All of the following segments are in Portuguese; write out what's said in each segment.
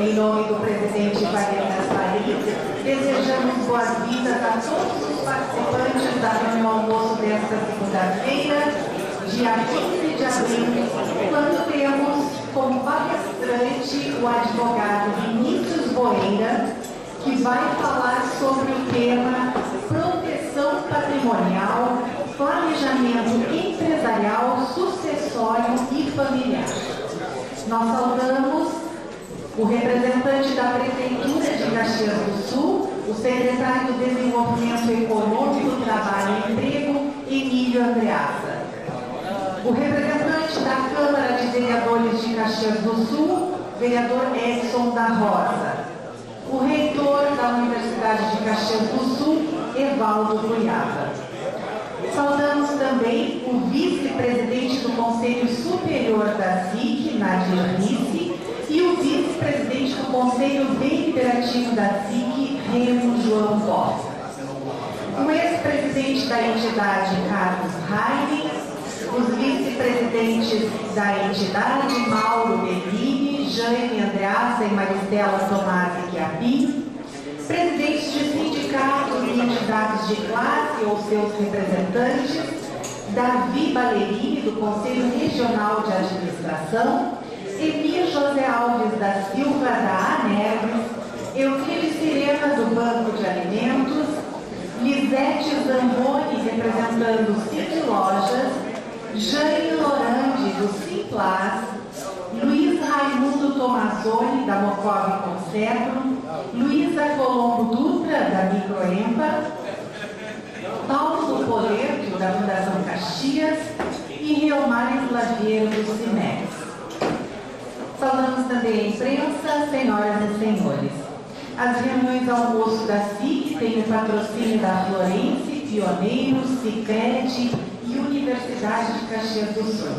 Em nome do presidente Wagner Gasparim, desejamos boas-vindas a todos os participantes da reunião almoço desta segunda-feira, dia 15 de abril, quando temos como palestrante o advogado Vinícius Boeira, que vai falar sobre o tema proteção patrimonial, planejamento empresarial, sucessório e familiar. Nós saudamos o representante da Prefeitura de Caxias do Sul, o secretário de Desenvolvimento Econômico, Trabalho e Emprego, Emílio Andreasa. O representante da Câmara de Vereadores de Caxias do Sul, vereador Edson da Rosa. O reitor da Universidade de Caxias do Sul, Evaldo Cunhada. Saudamos também o vice-presidente do Conselho Superior da SIC, Nadir Risse, e o vice-presidente do Conselho Deliberativo da SIC, Remo João Costa. O ex-presidente da entidade, Carlos Raine, os vice-presidentes da entidade, Mauro Bellini, Jane Andreassa e Maristela Tomasi Chiapin, presidentes de sindicatos e entidades de classe ou seus representantes, Davi Ballerini, do Conselho Regional de Administração, Emir José Alves da Silva, da ANERVES, Euclides Sirena, do Banco de Alimentos, Lisete Zamboni, representando o Cid Lojas, Jane Lorandi, do Simplas, Luiz Raimundo Tomazoni, da Mocov Conservo, Luísa Colombo Dutra, da Microempa, Paulo do Poleto, da Fundação Caxias, e Reomar Flavieiro, do Cimex. Saudamos também a imprensa, senhoras e senhores. As reuniões almoço da SIC têm o patrocínio da Florense, Pioneiros, Sicredi e Universidade de Caxias do Sul.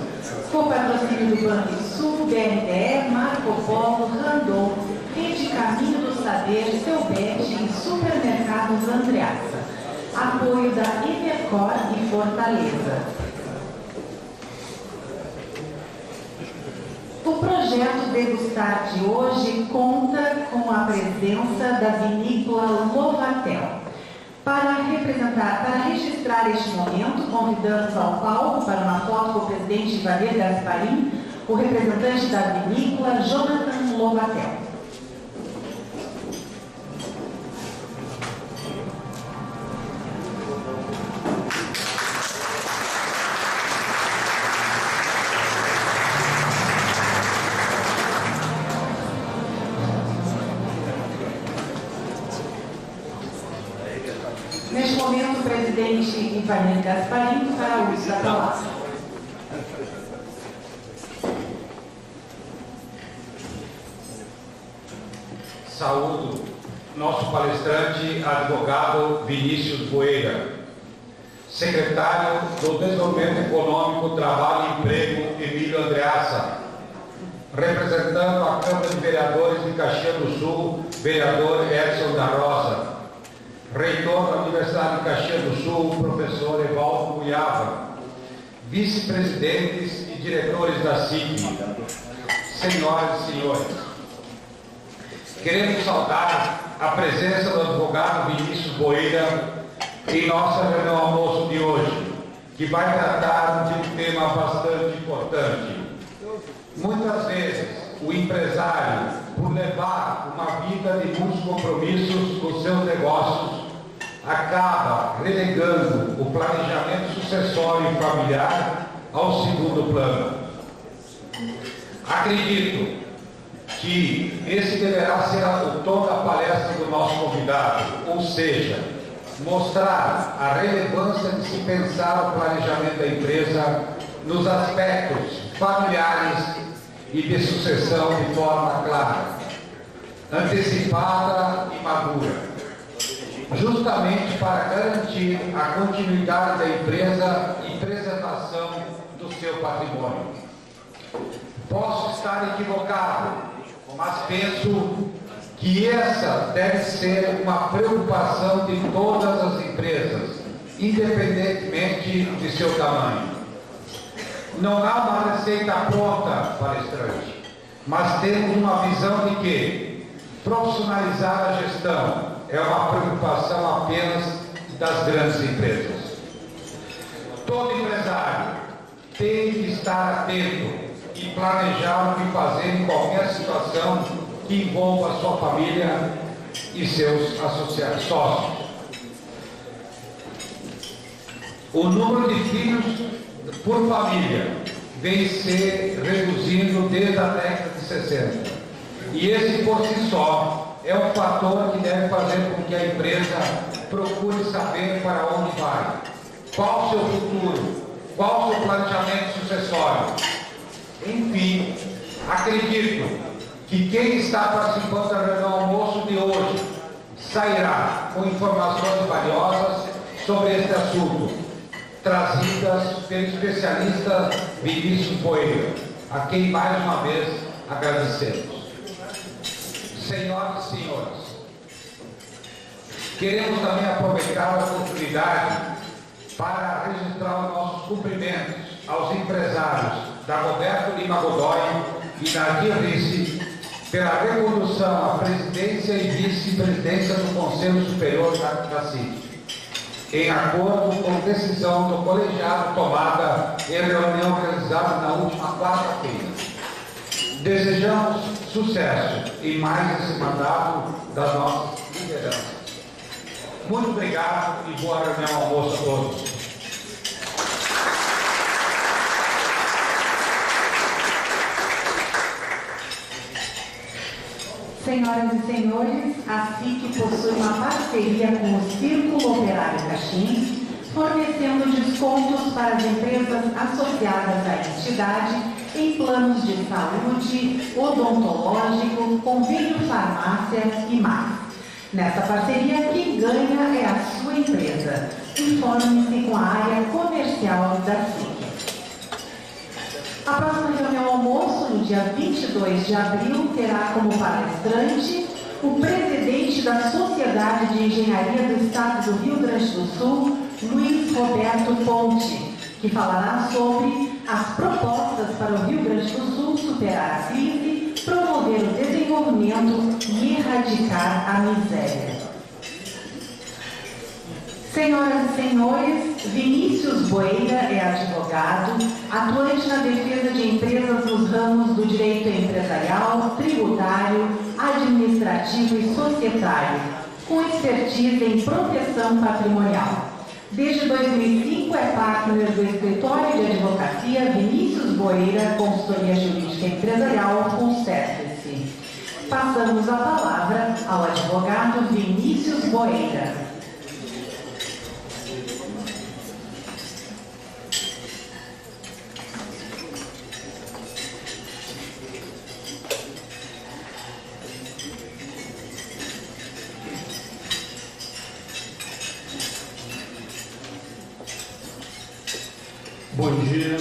Com o patrocínio do Banrisul, BRDE, Marco Polo, Randon, Rede Caminho do Saber, Selbet e Supermercados Andreassa. Apoio da Evercor e Fortaleza. O projeto Degustar de hoje conta com a presença da vinícola Lovatel. Para registrar este momento, convidamos ao palco para uma foto com o presidente Wagner Gasparim, o representante da vinícola, Jonathan Lovatel. Neste momento, o presidente Wagner Gasparim fará uso da palavra. Saúdo nosso palestrante, advogado Vinícius Boeira, secretário do Desenvolvimento Econômico, Trabalho e Emprego, Emílio Andreassa, representando a Câmara de Vereadores de Caxias do Sul, vereador Edson da Rosa, reitor da Universidade de Caxias do Sul, professor Evaldo Cunhada, vice-presidentes e diretores da SIC, senhoras e senhores, queremos saudar a presença do advogado Vinícius Boeira em nossa reunião almoço de hoje, que vai tratar de um tema bastante importante. Muitas vezes, o empresário, por levar uma vida de muitos compromissos com seus negócios, acaba relegando o planejamento sucessório e familiar ao segundo plano. Acredito que esse deverá ser o tom da palestra do nosso convidado, ou seja, mostrar a relevância de se pensar o planejamento da empresa nos aspectos familiares e de sucessão de forma clara, antecipada e madura, justamente para garantir a continuidade da empresa e preservação do seu patrimônio. Posso estar equivocado, mas penso que essa deve ser uma preocupação de todas as empresas, independentemente de seu tamanho. Não há uma receita pronta, palestrante. mas temos uma visão de que profissionalizar a gestão é uma preocupação apenas das grandes empresas. Todo empresário tem que estar atento e planejar o que fazer em qualquer situação que envolva a sua família e seus associados, sócios. O número de filhos por família vem se reduzindo desde a década de 60. E esse, por si só, é um fator que deve fazer com que a empresa procure saber para onde vai, qual o seu futuro, qual o seu planejamento sucessório. Enfim, acredito que quem está participando da reunião almoço de hoje sairá com informações valiosas sobre este assunto, trazidas pelo especialista Vinícius Boeira, a quem mais uma vez agradecemos. Senhoras e senhores, queremos também aproveitar a oportunidade para registrar os nossos cumprimentos aos empresários da Roberto Lima Godoy e da Guirrice pela recondução à presidência e vice-presidência do Conselho Superior da CIT, em acordo com decisão do colegiado tomada em reunião realizada na última quarta-feira. Desejamos sucesso em mais esse mandato das nossas lideranças. Muito obrigado e boa reunião almoço a todos. Senhoras e senhores, a SIC possui uma parceria com o Círculo Operário Caxias, fornecendo descontos para as empresas associadas à entidade em planos de saúde, odontológico, convênio farmácia e mais. Nessa parceria, quem ganha é a sua empresa. Informe-se com a área comercial da SIC. A próxima reunião almoço, no dia 22 de abril, terá como palestrante o presidente da Sociedade de Engenharia do Estado do Rio Grande do Sul, Luiz Roberto Ponte, que falará sobre as propostas para o Rio Grande do Sul superar a crise, promover o desenvolvimento e erradicar a miséria. Senhoras e senhores, Vinícius Boeira é advogado, atuante na defesa de empresas nos ramos do direito empresarial, tributário, administrativo e societário, com expertise em proteção patrimonial. Desde 2005 é partner do escritório de advocacia Vinícius Boeira, consultoria jurídica empresarial, conserve-se. Passamos a palavra ao advogado Vinícius Boeira. Bom dia,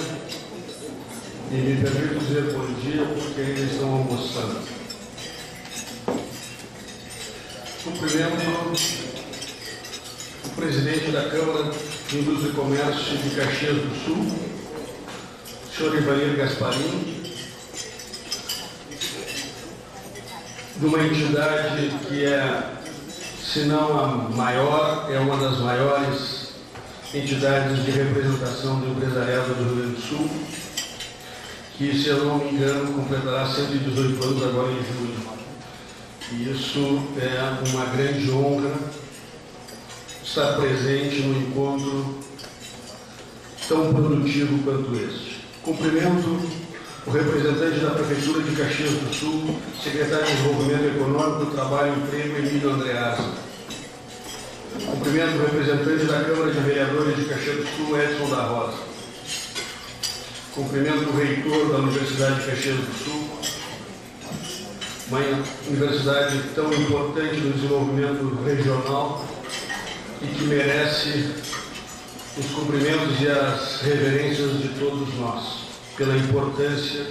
e me permito dizer bom dia porque ainda estão almoçando. Cumprimento o presidente da Câmara de Indústria e Comércio de Caxias do Sul, senhor Ivanir Gasparim, de uma entidade que é, se não a maior, é uma das maiores entidades de representação do empresariado do Rio Grande do Sul, que, se eu não me engano, completará 118 anos agora em julho. E isso é uma grande honra estar presente no encontro tão produtivo quanto este. Cumprimento o representante da Prefeitura de Caxias do Sul, secretário de Desenvolvimento Econômico, Trabalho e Emprego, Emílio Andreasa. Cumprimento o representante da Câmara de Vereadores de Caxias do Sul, Edson da Rosa. Cumprimento o reitor da Universidade de Caxias do Sul, uma universidade tão importante no desenvolvimento regional e que merece os cumprimentos e as reverências de todos nós, pela importância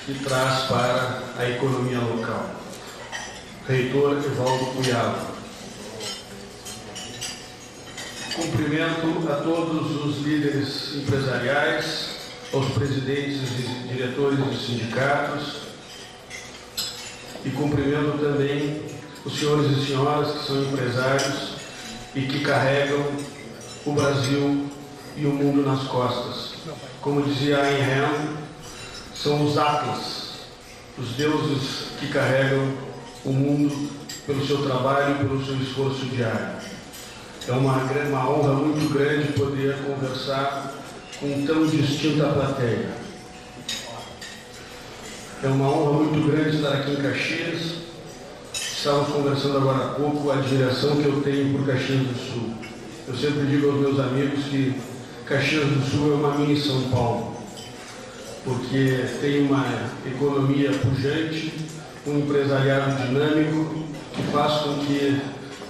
que traz para a economia local. Reitor Evaldo Cunhado. Cumprimento a todos os líderes empresariais, aos presidentes e diretores de sindicatos, e cumprimento também os senhores e senhoras que são empresários e que carregam o Brasil e o mundo nas costas. Como dizia Ayn Rand, são os Atlas, os deuses que carregam o mundo pelo seu trabalho e pelo seu esforço diário. É uma honra muito grande poder conversar com tão distinta plateia. É uma honra muito grande estar aqui em Caxias. Estávamos conversando agora há pouco a admiração que eu tenho por Caxias do Sul. Eu sempre digo aos meus amigos que Caxias do Sul é uma mini São Paulo, porque tem uma economia pujante, um empresariado dinâmico que faz com que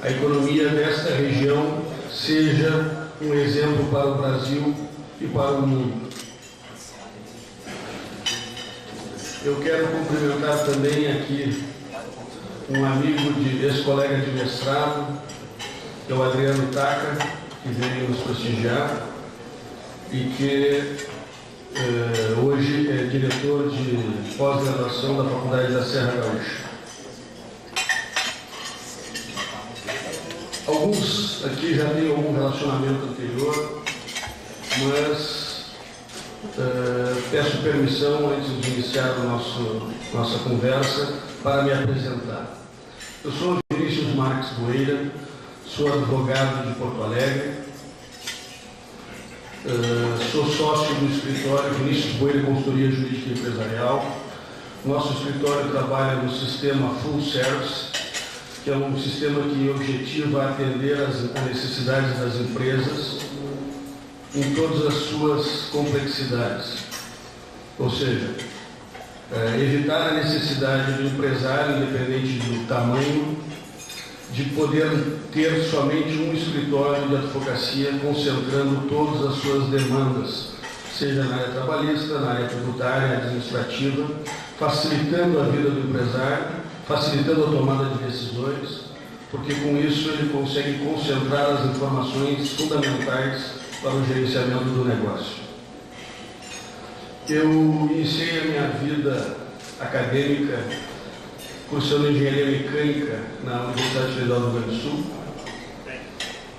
a economia desta região seja um exemplo para o Brasil e para o mundo. Eu quero cumprimentar também aqui um amigo ex-colega de mestrado, que é o Adriano Taca, que veio nos prestigiar e que hoje é diretor de pós-graduação da Faculdade da Serra Gaúcha. Alguns aqui já têm algum relacionamento anterior, mas peço permissão, antes de iniciar nossa conversa, para me apresentar. Eu sou Vinícius Marques Boeira, sou advogado de Porto Alegre, sou sócio do escritório Vinícius Boeira Consultoria Jurídica e Empresarial. Nosso escritório trabalha no sistema Full Service, que é um sistema que objetiva atender às necessidades das empresas em todas as suas complexidades. Ou seja, evitar a necessidade do empresário, independente do tamanho, de poder ter somente um escritório de advocacia concentrando todas as suas demandas, seja na área trabalhista, na área tributária, administrativa, facilitando a vida do empresário, facilitando a tomada de decisões, porque com isso ele consegue concentrar as informações fundamentais para o gerenciamento do negócio. Eu iniciei a minha vida acadêmica cursando engenharia mecânica na Universidade Federal do Rio Grande do Sul.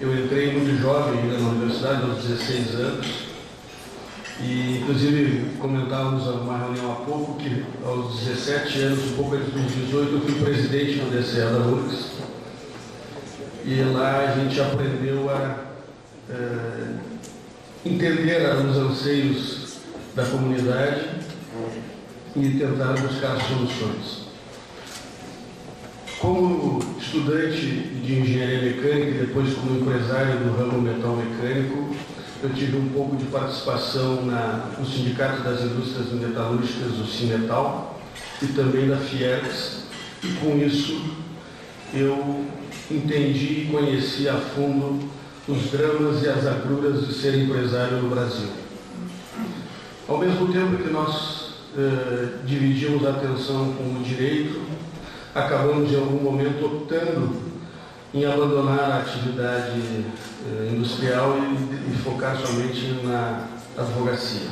Eu entrei muito jovem ainda na universidade, aos 16 anos, e inclusive comentávamos numa reunião há pouco que aos 17 anos, um pouco antes dos 18, eu fui presidente do DCE da URGS, e lá a gente aprendeu a entender os anseios da comunidade e tentar buscar soluções. Como estudante de engenharia mecânica e depois como empresário do ramo metal mecânico, eu tive um pouco de participação no Sindicato das Indústrias Metalúrgicas, o Cimetal, e também da Fiergs, e com isso eu entendi e conheci a fundo os dramas e as agruras de ser empresário no Brasil. Ao mesmo tempo que nós dividimos a atenção com o direito, acabamos em algum momento optando em abandonar a atividade industrial e focar somente na advocacia.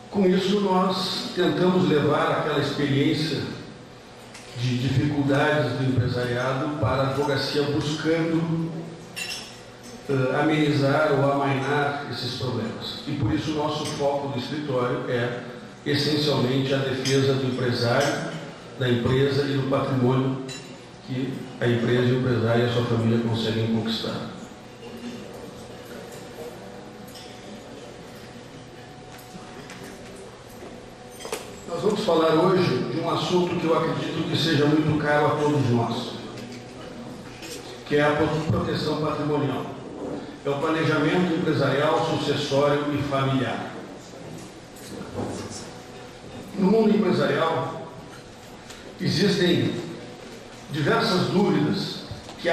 Com isso, nós tentamos levar aquela experiência de dificuldades do empresariado para a advocacia, buscando amenizar ou amainar esses problemas. E por isso o nosso foco do escritório é essencialmente a defesa do empresário, da empresa e do patrimônio que a empresa, o empresário e a sua família conseguem conquistar. Nós vamos falar hoje de um assunto que eu acredito que seja muito caro a todos nós, que é a proteção patrimonial. É o planejamento empresarial, sucessório e familiar. No mundo empresarial, existem diversas dúvidas que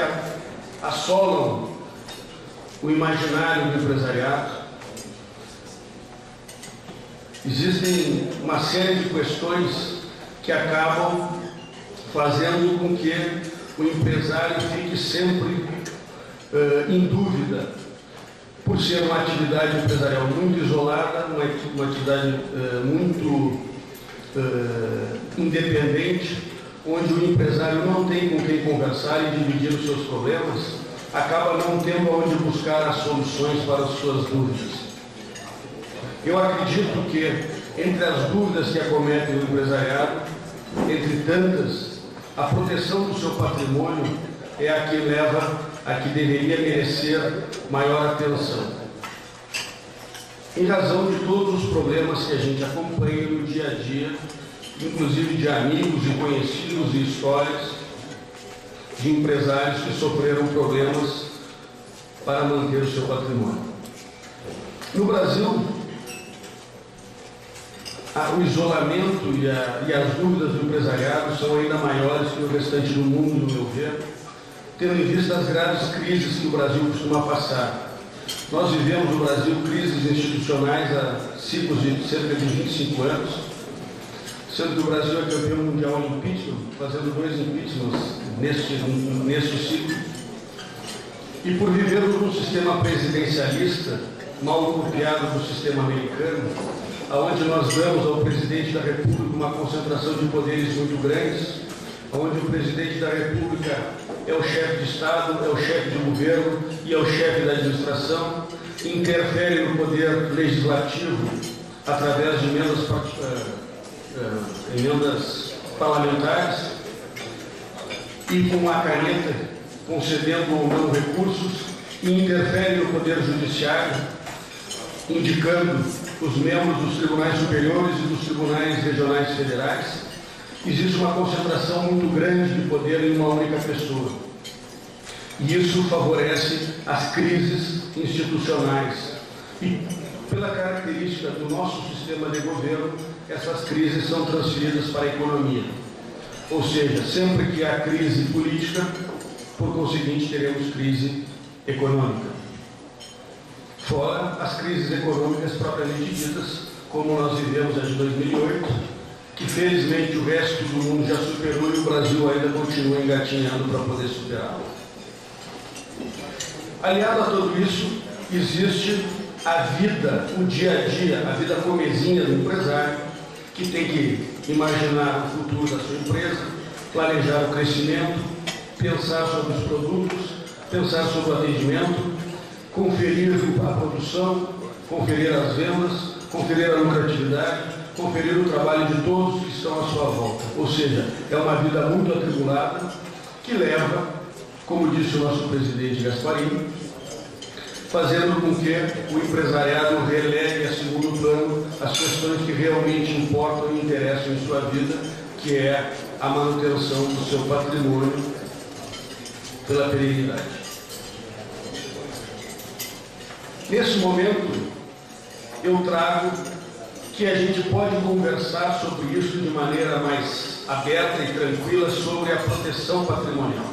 assolam o imaginário do empresariado. Existem uma série de questões que acabam fazendo com que o empresário fique sempre em dúvida, por ser uma atividade empresarial muito isolada, uma atividade muito independente, onde o empresário não tem com quem conversar e dividir os seus problemas, acaba não tendo onde buscar as soluções para as suas dúvidas. Eu acredito que, entre as dúvidas que acometem o empresariado, entre tantas, a proteção do seu patrimônio é a que leva a que deveria merecer maior atenção. Em razão de todos os problemas que a gente acompanha no dia a dia, inclusive de amigos e conhecidos e histórias de empresários que sofreram problemas para manter o seu patrimônio. No Brasil, o isolamento e as dúvidas do empresariado são ainda maiores que no restante do mundo, no meu ver, tendo em vista as graves crises que o Brasil costuma passar. Nós vivemos no Brasil crises institucionais há ciclos de cerca de 25 anos, sendo que o Brasil é campeão mundial em impeachment, fazendo 2 impeachments neste ciclo. E por vivermos num sistema presidencialista, mal copiado do sistema americano, onde nós damos ao presidente da República uma concentração de poderes muito grandes, onde o presidente da República é o chefe de Estado, é o chefe de governo e é o chefe da administração, interfere no poder legislativo através de emendas parlamentares e com a caneta concedendo ou não recursos, e interfere no poder judiciário, indicando os membros dos tribunais superiores e dos tribunais regionais federais. Existe uma concentração muito grande de poder em uma única pessoa. E isso favorece as crises institucionais. E, pela característica do nosso sistema de governo, essas crises são transferidas para a economia. Ou seja, sempre que há crise política, por conseguinte, teremos crise econômica. Fora as crises econômicas propriamente ditas, como nós vivemos a de 2008, que felizmente o resto do mundo já superou e o Brasil ainda continua engatinhando para poder superá-la. Aliado a tudo isso, existe a vida, o dia a dia, a vida comezinha do empresário, que tem que imaginar o futuro da sua empresa, planejar o crescimento, pensar sobre os produtos, pensar sobre o atendimento, conferir a produção, conferir as vendas, conferir a lucratividade, conferir o trabalho de todos que estão à sua volta. Ou seja, é uma vida muito atribulada que leva, como disse o nosso presidente Gasparini, fazendo com que o empresariado relegue a segundo plano as questões que realmente importam e interessam em sua vida, que é a manutenção do seu patrimônio pela perenidade. Nesse momento, eu trago que a gente pode conversar sobre isso de maneira mais aberta e tranquila sobre a proteção patrimonial.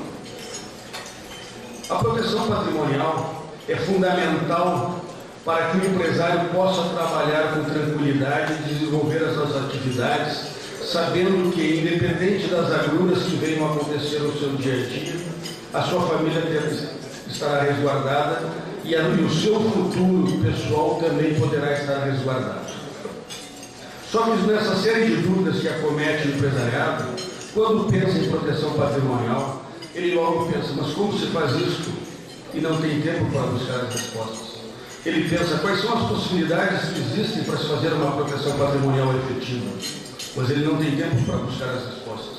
A proteção patrimonial é fundamental para que o empresário possa trabalhar com tranquilidade e desenvolver as suas atividades, sabendo que, independente das agruras que venham a acontecer no seu dia a dia, a sua família estará resguardada e o seu futuro pessoal também poderá estar resguardado. Só que nessa série de dúvidas que acomete o empresariado, quando pensa em proteção patrimonial, ele logo pensa, mas como se faz isso e não tem tempo para buscar as respostas? Ele pensa quais são as possibilidades que existem para se fazer uma proteção patrimonial efetiva, mas ele não tem tempo para buscar as respostas.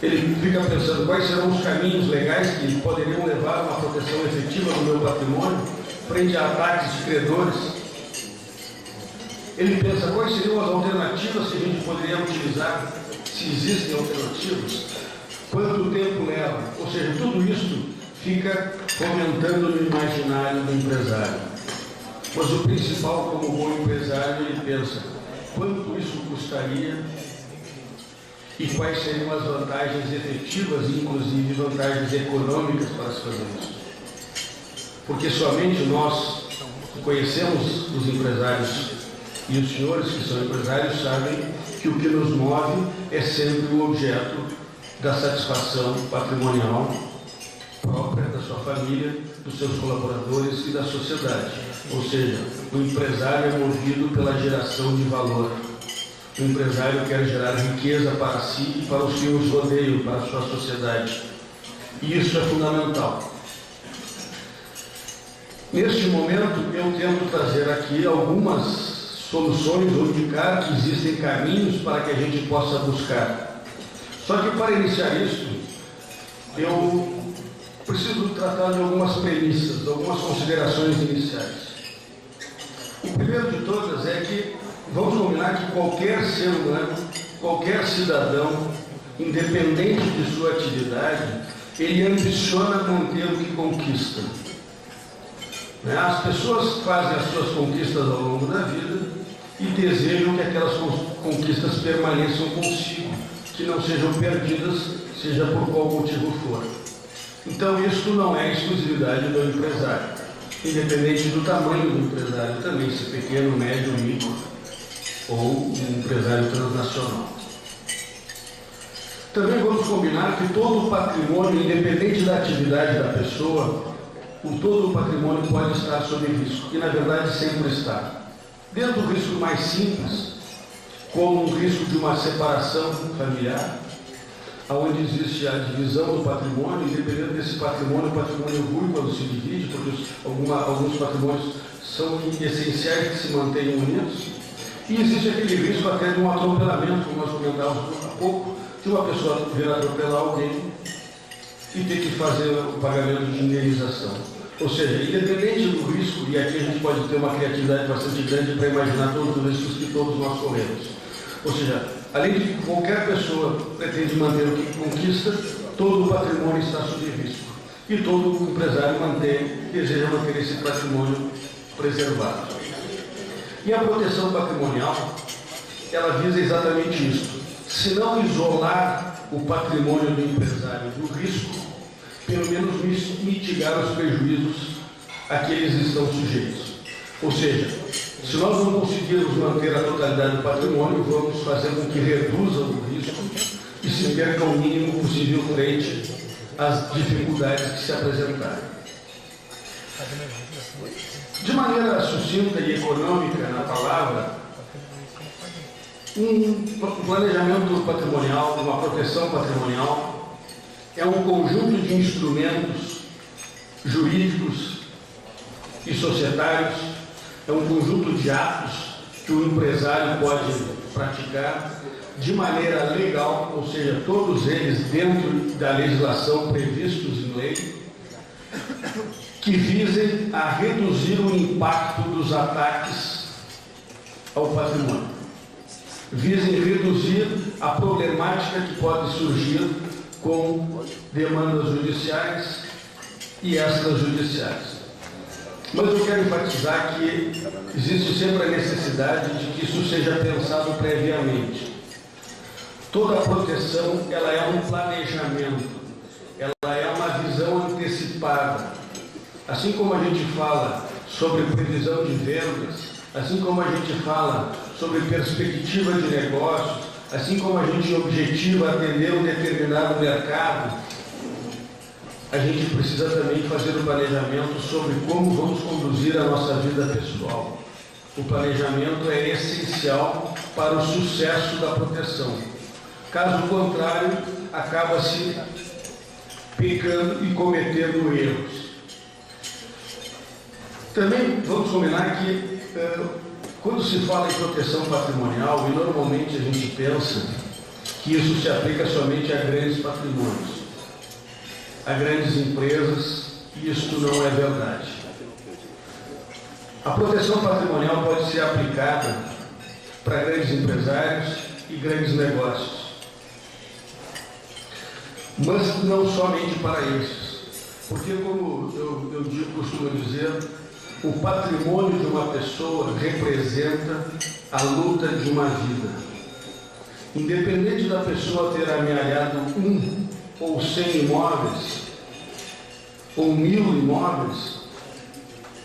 Ele fica pensando quais serão os caminhos legais que poderiam levar a uma proteção efetiva do meu patrimônio frente a ataques de credores. Ele pensa quais seriam as alternativas que a gente poderia utilizar, se existem alternativas, quanto tempo leva. Ou seja, tudo isso fica comentando no imaginário do empresário. Mas o principal, como bom empresário, ele pensa quanto isso custaria e quais seriam as vantagens efetivas, inclusive vantagens econômicas para se fazer isso. Porque somente nós que conhecemos os empresários e os senhores que são empresários sabem que o que nos move é sempre o objeto da satisfação patrimonial própria da sua família, dos seus colaboradores e da sociedade. Ou seja, o empresário é movido pela geração de valor. O empresário quer gerar riqueza para si e para os que os rodeiam, para a sua sociedade. E isso é fundamental. Neste momento, eu tento trazer aqui algumas soluções ou indicar que existem caminhos para que a gente possa buscar. Só que para iniciar isso, eu preciso tratar de algumas premissas, de algumas considerações iniciais. O primeiro de todas é que vamos combinar que qualquer ser humano, qualquer cidadão, independente de sua atividade, ele ambiciona manter o que conquista. As pessoas fazem as suas conquistas ao longo da vida e desejam que aquelas conquistas permaneçam consigo, que não sejam perdidas, seja por qual motivo for. Então, isso não é exclusividade do empresário, independente do tamanho do empresário também, se pequeno, médio, micro ou um empresário transnacional. Também vamos combinar que todo o patrimônio, independente da atividade da pessoa, todo o patrimônio pode estar sob risco, e na verdade sempre está. Desde o risco mais simples, como o risco de uma separação familiar, onde existe a divisão do patrimônio, e dependendo desse patrimônio, o patrimônio ruim quando se divide, porque alguns patrimônios são essenciais que se mantenham unidos, e existe aquele risco até de um atropelamento, como nós comentávamos há pouco, de uma pessoa vir atropelar alguém e ter que fazer o pagamento de indenização. Ou seja, independente do risco, e aqui a gente pode ter uma criatividade bastante grande para imaginar todos os riscos que todos nós corremos. Ou seja, além de que qualquer pessoa pretende manter o que conquista, todo o patrimônio está sob risco. E todo empresário deseja manter esse patrimônio preservado. E a proteção patrimonial, ela visa exatamente isso. Se não isolar o patrimônio do empresário do risco, pelo menos mitigar os prejuízos a que eles estão sujeitos. Ou seja, se nós não conseguirmos manter a totalidade do patrimônio, vamos fazer com que reduzam o risco e se perca o mínimo possível frente às dificuldades que se apresentarem. De maneira sucinta e econômica na palavra, um planejamento patrimonial, uma proteção patrimonial, é um conjunto de instrumentos jurídicos e societários, é um conjunto de atos que o empresário pode praticar de maneira legal, ou seja, todos eles dentro da legislação previstos em lei, que visem a reduzir o impacto dos ataques ao patrimônio, visem reduzir a problemática que pode surgir com demandas judiciais e extrajudiciais. Mas eu quero enfatizar que existe sempre a necessidade de que isso seja pensado previamente. Toda a proteção, ela é um planejamento, ela é uma visão antecipada. Assim como a gente fala sobre previsão de vendas, assim como a gente fala sobre perspectiva de negócios, assim como a gente objetiva atender um determinado mercado, a gente precisa também fazer o planejamento sobre como vamos conduzir a nossa vida pessoal. O planejamento é essencial para o sucesso da proteção. Caso contrário, acaba-se pecando e cometendo erros. Também vamos combinar que quando se fala em proteção patrimonial, e normalmente a gente pensa que isso se aplica somente a grandes patrimônios, a grandes empresas, e isto não é verdade. A proteção patrimonial pode ser aplicada para grandes empresários e grandes negócios, mas não somente para esses, porque, como eu costumo dizer, o patrimônio de uma pessoa representa a luta de uma vida. Independente da pessoa ter amealhado 1 ou 100 imóveis, ou 1000 imóveis,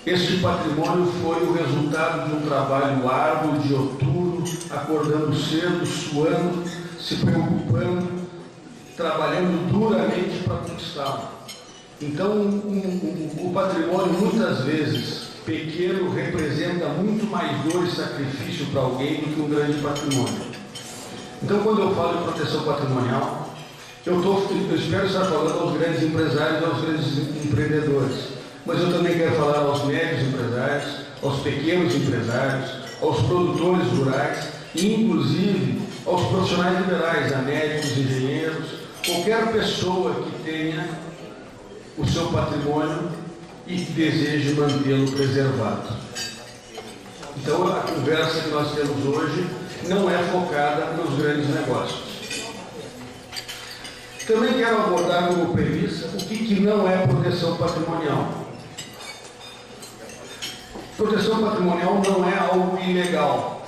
este patrimônio foi o resultado de um trabalho árduo, dioturno, acordando cedo, suando, se preocupando, trabalhando duramente para conquistá-lo. Então, o patrimônio, muitas vezes, pequeno, representa muito mais dor e sacrifício para alguém do que um grande patrimônio. Então, quando eu falo em proteção patrimonial, eu espero estar falando aos grandes empresários e aos grandes empreendedores, mas eu também quero falar aos médios empresários, aos pequenos empresários, aos produtores rurais e, inclusive, aos profissionais liberais, a médicos, engenheiros, qualquer pessoa que tenha o seu patrimônio e que deseje mantê-lo preservado. Então, a conversa que nós temos hoje não é focada nos grandes negócios. Também quero abordar como premissa o que não é proteção patrimonial. Proteção patrimonial não é algo ilegal.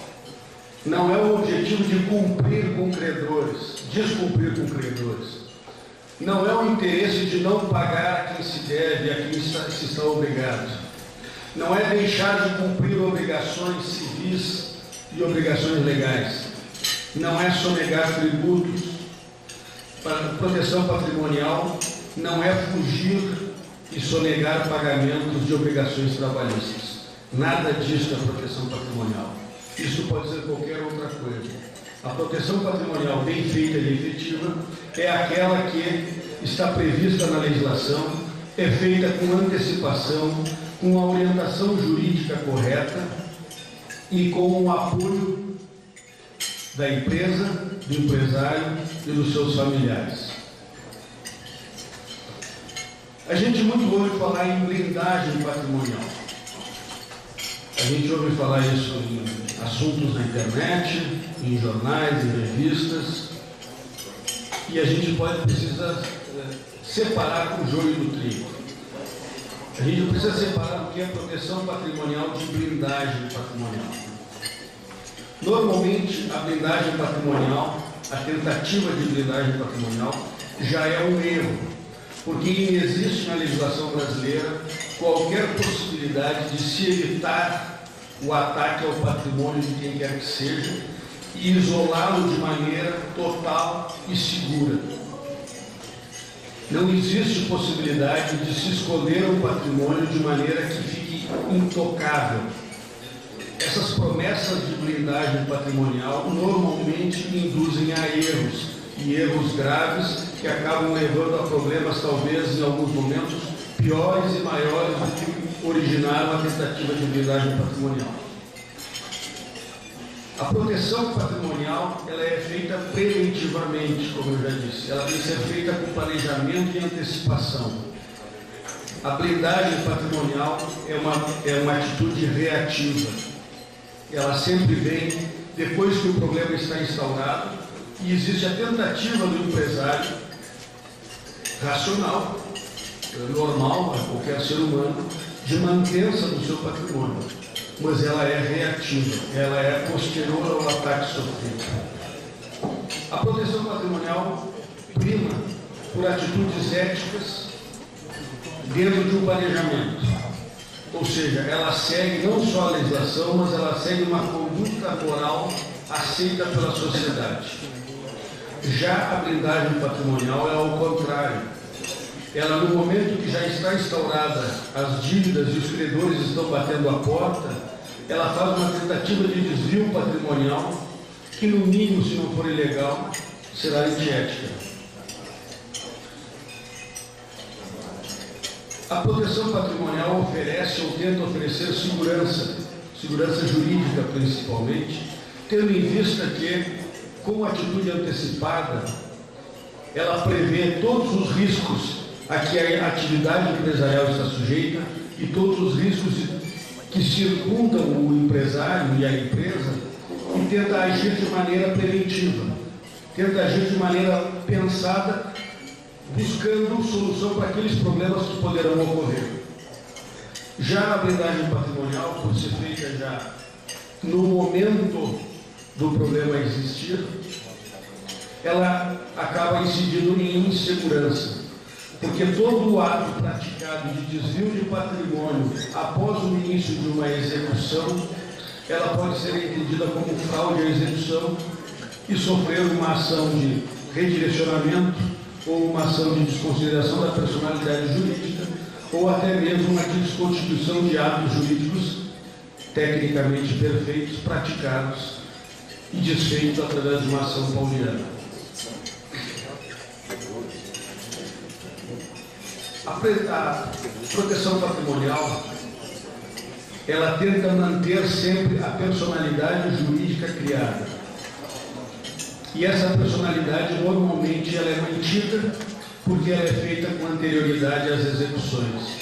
Não é o objetivo de cumprir com credores, descumprir com credores. Não é o interesse de não pagar a quem se deve, a quem se está obrigado. Não é deixar de cumprir obrigações civis e obrigações legais. Não é sonegar tributos. Proteção patrimonial não é fugir e sonegar pagamentos de obrigações trabalhistas. Nada disso é proteção patrimonial. Isso pode ser qualquer outra coisa. A proteção patrimonial bem feita e efetiva é aquela que está prevista na legislação, é feita com antecipação, com a orientação jurídica correta e com o apoio da empresa, do empresário e dos seus familiares. A gente muito ouve falar em blindagem patrimonial. A gente ouve falar isso em assuntos na internet, em jornais, em revistas, e a gente precisa separar o joio do trigo. A gente precisa separar o que é proteção patrimonial de blindagem patrimonial. Normalmente, a blindagem patrimonial, a tentativa de blindagem patrimonial, já é um erro, porque inexiste na legislação brasileira qualquer possibilidade de se evitar o ataque ao patrimônio de quem quer que seja e isolá-lo de maneira total e segura. Não existe possibilidade de se esconder um patrimônio de maneira que fique intocável. Essas promessas de blindagem patrimonial normalmente induzem a erros, e erros graves que acabam levando a problemas, talvez, em alguns momentos, piores e maiores do que originaram a tentativa de blindagem patrimonial. A proteção patrimonial ela é feita preventivamente, como eu já disse. Ela tem que ser feita com planejamento e antecipação. A blindagem patrimonial é uma atitude reativa. Ela sempre vem depois que o problema está instaurado e existe a tentativa do empresário racional, normal a qualquer ser humano, de mantença do seu patrimônio. Mas ela é reativa, ela é posterior ao ataque sofrido. A proteção patrimonial prima por atitudes éticas dentro de um planejamento. Ou seja, ela segue não só a legislação, mas ela segue uma conduta moral aceita pela sociedade. Já a blindagem patrimonial é ao contrário. Ela, no momento que já está instaurada as dívidas e os credores estão batendo a porta, ela faz uma tentativa de desvio patrimonial que, no mínimo, se não for ilegal, será antiética. A proteção patrimonial oferece ou tenta oferecer segurança jurídica principalmente, tendo em vista que, com atitude antecipada, ela prevê todos os riscos a que a atividade empresarial está sujeita e todos os riscos que circundam o empresário e a empresa e tenta agir de maneira preventiva, tenta agir de maneira pensada, buscando solução para aqueles problemas que poderão ocorrer. Já a blindagem patrimonial, por ser feita já no momento do problema existir, ela acaba incidindo em insegurança, porque todo o ato praticado de desvio de patrimônio após o início de uma execução, ela pode ser entendida como fraude à execução e sofrer uma ação de redirecionamento ou uma ação de desconsideração da personalidade jurídica ou até mesmo uma desconstituição de atos jurídicos tecnicamente perfeitos praticados e desfeito através de uma ação pauliana. A proteção patrimonial, ela tenta manter sempre a personalidade jurídica criada. E essa personalidade, normalmente, ela é mantida porque ela é feita com anterioridade às execuções.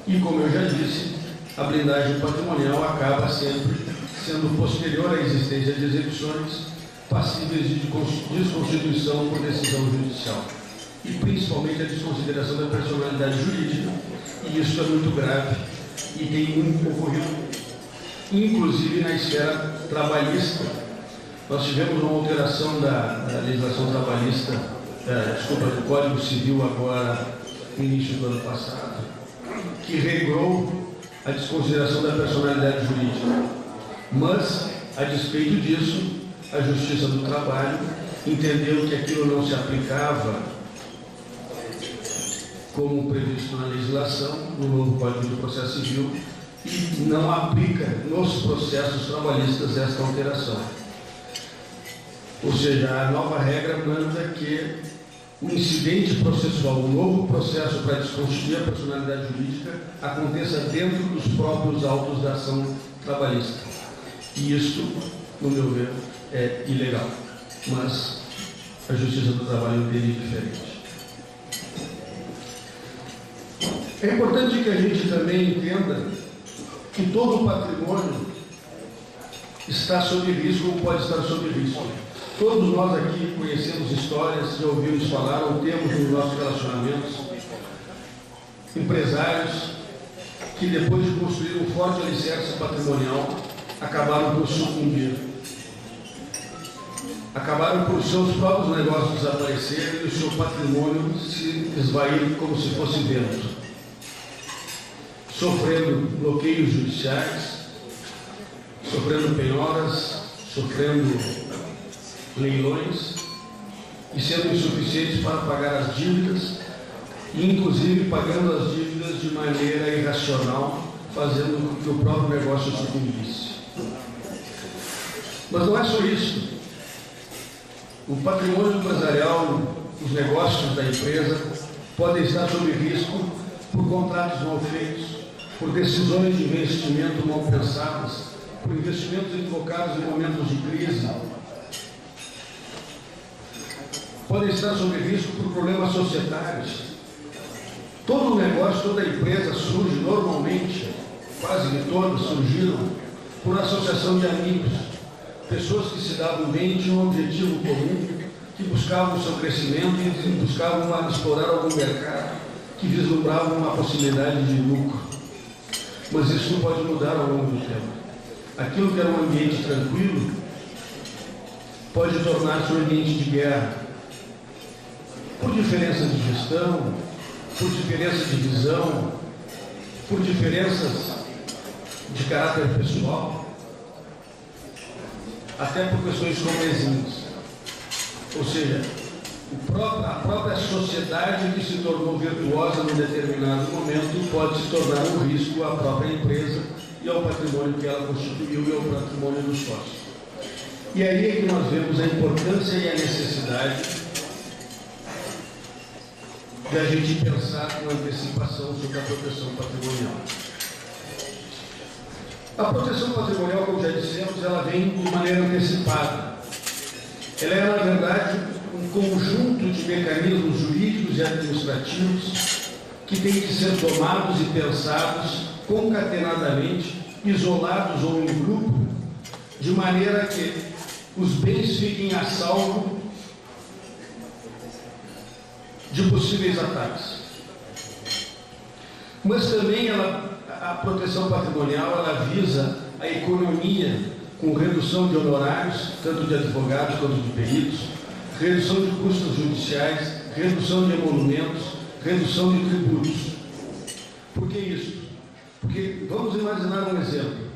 E, como eu já disse, a blindagem patrimonial acaba sempre sendo posterior à existência de execuções passíveis de desconstituição por decisão judicial. E, principalmente, a desconsideração da personalidade jurídica. E isso é muito grave e tem muito ocorrido, inclusive na esfera trabalhista. Nós tivemos uma alteração da legislação trabalhista, do Código Civil agora, no início do ano passado, que regrou a desconsideração da personalidade jurídica. Mas, a despeito disso, a Justiça do Trabalho entendeu que aquilo não se aplicava como previsto na legislação, no novo Código de Processo Civil, e não aplica nos processos trabalhistas esta alteração. Ou seja, a nova regra manda que o incidente processual, o novo processo para desconstituir a personalidade jurídica, aconteça dentro dos próprios autos da ação trabalhista. E isso, no meu ver, é ilegal. Mas a Justiça do Trabalho entende diferente. É importante que a gente também entenda que todo o patrimônio está sob risco ou pode estar sob risco. Todos nós aqui conhecemos histórias, já ouvimos falar ou temos nos nossos relacionamentos empresários que, depois de construir um forte alicerce patrimonial, acabaram por sucumbir. Acabaram por seus próprios negócios desaparecerem e o seu patrimônio se esvair como se fosse vento, sofrendo bloqueios judiciais, sofrendo penhoras, sofrendo leilões e sendo insuficientes para pagar as dívidas, e inclusive pagando as dívidas de maneira irracional, fazendo com que o próprio negócio sucumbisse. Mas não é só isso. O patrimônio empresarial, os negócios da empresa podem estar sob risco por contratos mal feitos, por decisões de investimento mal pensadas, por investimentos equivocados em momentos de crise. Podem estar sob risco por problemas societários. Todo negócio, toda empresa surge normalmente, quase que todas surgiram, por associação de amigos, pessoas que se davam bem, tinham um objetivo comum, que buscavam o seu crescimento e buscavam explorar algum mercado, que vislumbravam uma possibilidade de lucro. Mas isso não pode mudar ao longo do tempo. Aquilo que era um ambiente tranquilo pode tornar-se um ambiente de guerra, por diferença de gestão, por diferença de visão, por diferenças de caráter pessoal, até por questões comezinhas. Ou seja, a própria sociedade que se tornou virtuosa num determinado momento pode se tornar um risco à própria empresa e ao patrimônio que ela constituiu e ao patrimônio dos sócios. E aí é que nós vemos a importância e a necessidade de a gente pensar com antecipação sobre a proteção patrimonial. A proteção patrimonial, como já dissemos, ela vem de maneira antecipada. Ela é, na verdade, um conjunto de mecanismos jurídicos e administrativos que têm que ser tomados e pensados concatenadamente, isolados ou em grupo, de maneira que os bens fiquem a salvo de possíveis ataques. Mas também a proteção patrimonial ela visa a economia com redução de honorários, tanto de advogados quanto de peritos, redução de custos judiciais, redução de emolumentos, redução de tributos. Por que isso? Porque vamos imaginar um exemplo.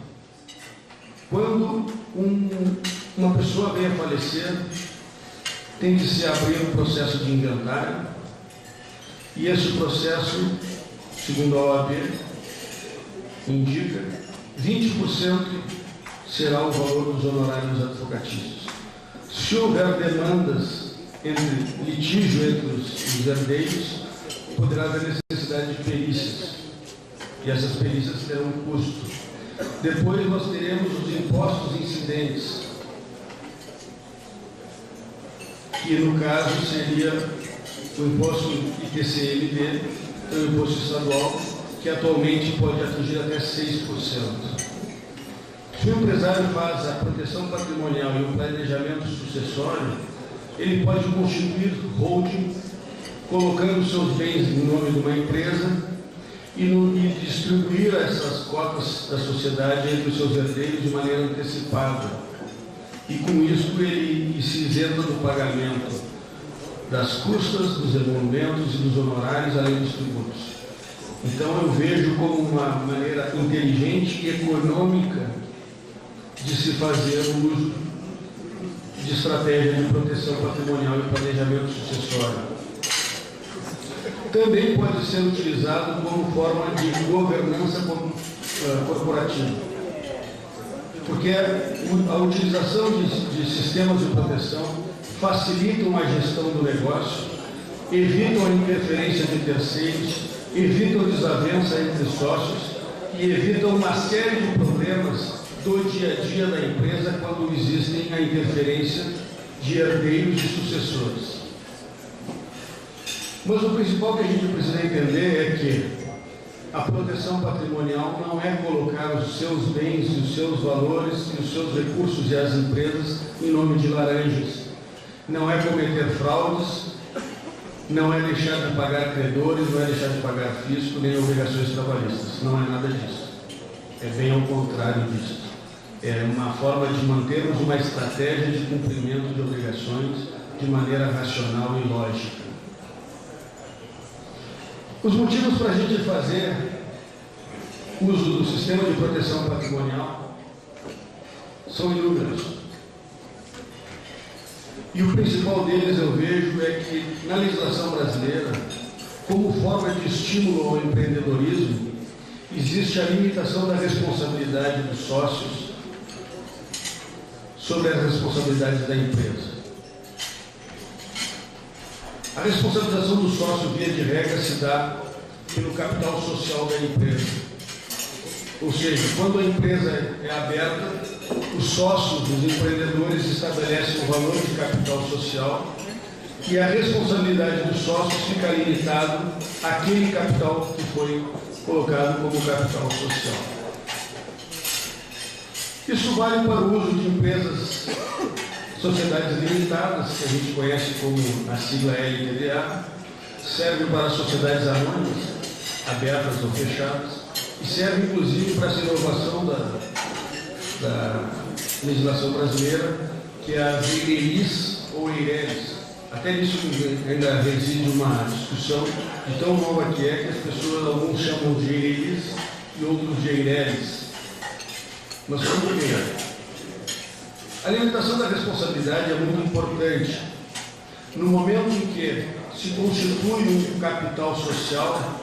Quando uma pessoa vem a falecer, tem que se abrir um processo de inventário, e esse processo, segundo a OAB, indica 20% será o valor dos honorários advocatícios. Se houver demandas litígio entre os herdeiros, poderá haver necessidade de perícias, e essas perícias terão um custo. Depois nós teremos os impostos incidentes, que no caso seria o imposto ITCMD, o imposto estadual, que atualmente pode atingir até 6%. Se o empresário faz a proteção patrimonial e o planejamento sucessório, ele pode constituir holding, colocando seus bens no nome de uma empresa e distribuir essas cotas da sociedade entre os seus herdeiros de maneira antecipada. E com isso ele se isenta do pagamento das custas, dos emolumentos e dos honorários, além dos tributos. Então eu vejo como uma maneira inteligente e econômica de se fazer o uso de estratégia de proteção patrimonial e planejamento sucessório. Também pode ser utilizado como forma de governança corporativa, porque a utilização de sistemas de proteção facilitam a gestão do negócio, evitam a interferência de terceiros, evitam desavença entre sócios e evitam uma série de problemas do dia a dia da empresa quando existem a interferência de herdeiros e sucessores. Mas o principal que a gente precisa entender é que a proteção patrimonial não é colocar os seus bens, os seus valores e os seus recursos e as empresas em nome de laranjas. Não é cometer fraudes, não é deixar de pagar credores, não é deixar de pagar fisco, nem obrigações trabalhistas. Não é nada disso. É bem ao contrário disso. É uma forma de mantermos uma estratégia de cumprimento de obrigações de maneira racional e lógica. Os motivos para a gente fazer uso do sistema de proteção patrimonial são inúmeros. E o principal deles eu vejo é que na legislação brasileira, como forma de estímulo ao empreendedorismo, existe a limitação da responsabilidade dos sócios sobre as responsabilidades da empresa. A responsabilização do sócio, via de regra, se dá pelo capital social da empresa. Ou seja, quando a empresa é aberta, os sócios, os empreendedores estabelecem o valor de capital social e a responsabilidade dos sócios fica limitado àquele capital que foi colocado como capital social. Isso vale para o uso de empresas, sociedades limitadas, que a gente conhece como a sigla LTDA, serve para sociedades anônimas, abertas ou fechadas, e serve inclusive para essa inovação da legislação brasileira, que é as EIRELIs ou EIRELIs. Até nisso ainda reside uma discussão de tão nova que é que as pessoas, alguns chamam de EIRELIs e outros de EIRELIs. Mas como que é? A limitação da responsabilidade é muito importante. No momento em que se constitui um capital social,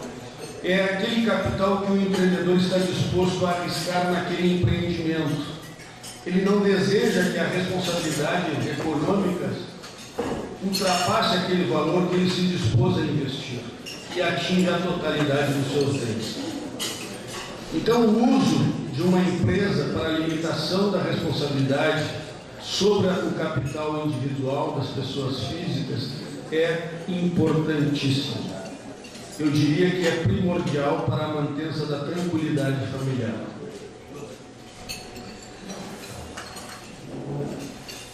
é aquele capital que o empreendedor está disposto a arriscar naquele empreendimento. Ele não deseja que a responsabilidade econômica ultrapasse aquele valor que ele se dispôs a investir e atinja a totalidade dos seus bens. Então, o uso de uma empresa para a limitação da responsabilidade sobre o capital individual das pessoas físicas é importantíssimo. Eu diria que é primordial para a manutenção da tranquilidade familiar.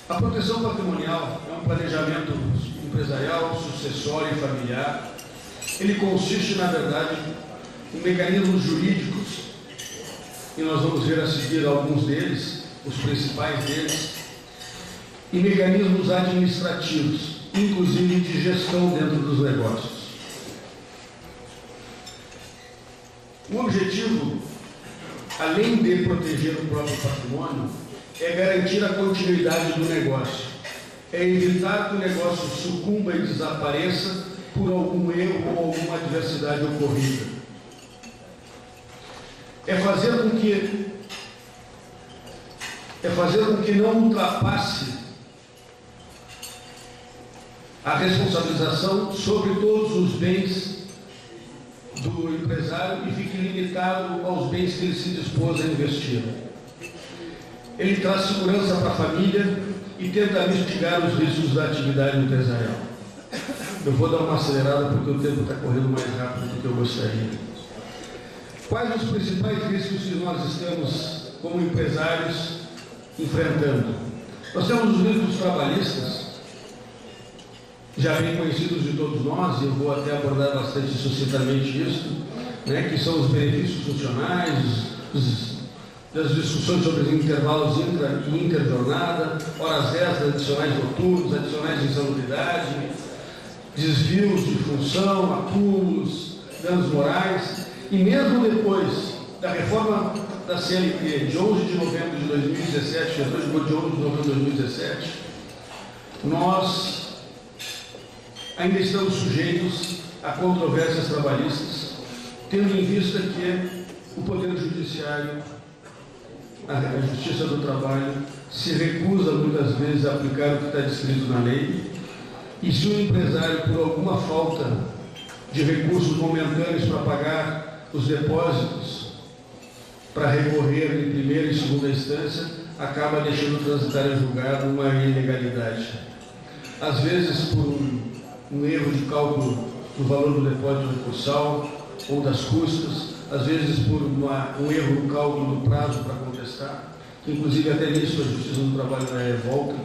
A proteção patrimonial é um planejamento empresarial, sucessório e familiar. Ele consiste, na verdade, em mecanismos jurídicos, e nós vamos ver a seguir alguns deles, os principais deles, e mecanismos administrativos, inclusive de gestão dentro dos negócios. O objetivo, além de proteger o próprio patrimônio, é garantir a continuidade do negócio, é evitar que o negócio sucumba e desapareça por algum erro ou alguma adversidade ocorrida. É fazer com que é fazer com que não ultrapasse a responsabilização sobre todos os bens do empresário e fique limitado aos bens que ele se dispôs a investir. Ele traz segurança para a família e tenta mitigar os riscos da atividade empresarial. Eu vou dar uma acelerada porque o tempo está correndo mais rápido do que eu gostaria. Quais os principais riscos que nós estamos, como empresários, enfrentando? Nós temos os riscos trabalhistas, já bem conhecidos de todos nós, e eu vou até abordar bastante sucintamente isso, né, que são os benefícios funcionais, das discussões sobre os intervalos intra e interjornada, horas extras, adicionais noturnos, adicionais de insalubridade, desvios de função, acúmulos, danos morais, e mesmo depois da reforma da CLT de 11 de novembro de 2017, dia 2 de novembro de 2017, nós ainda estamos sujeitos a controvérsias trabalhistas, tendo em vista que o Poder Judiciário, a Justiça do Trabalho, se recusa muitas vezes a aplicar o que está descrito na lei, e se o empresário, por alguma falta de recursos momentâneos para pagar os depósitos, para recorrer em primeira e segunda instância, acaba deixando transitar em julgado uma ilegalidade. Às vezes por um erro de cálculo do valor do depósito recursal ou das custas, às vezes por um erro no cálculo do prazo para contestar, que inclusive até nisso a Justiça do Trabalho na revolta,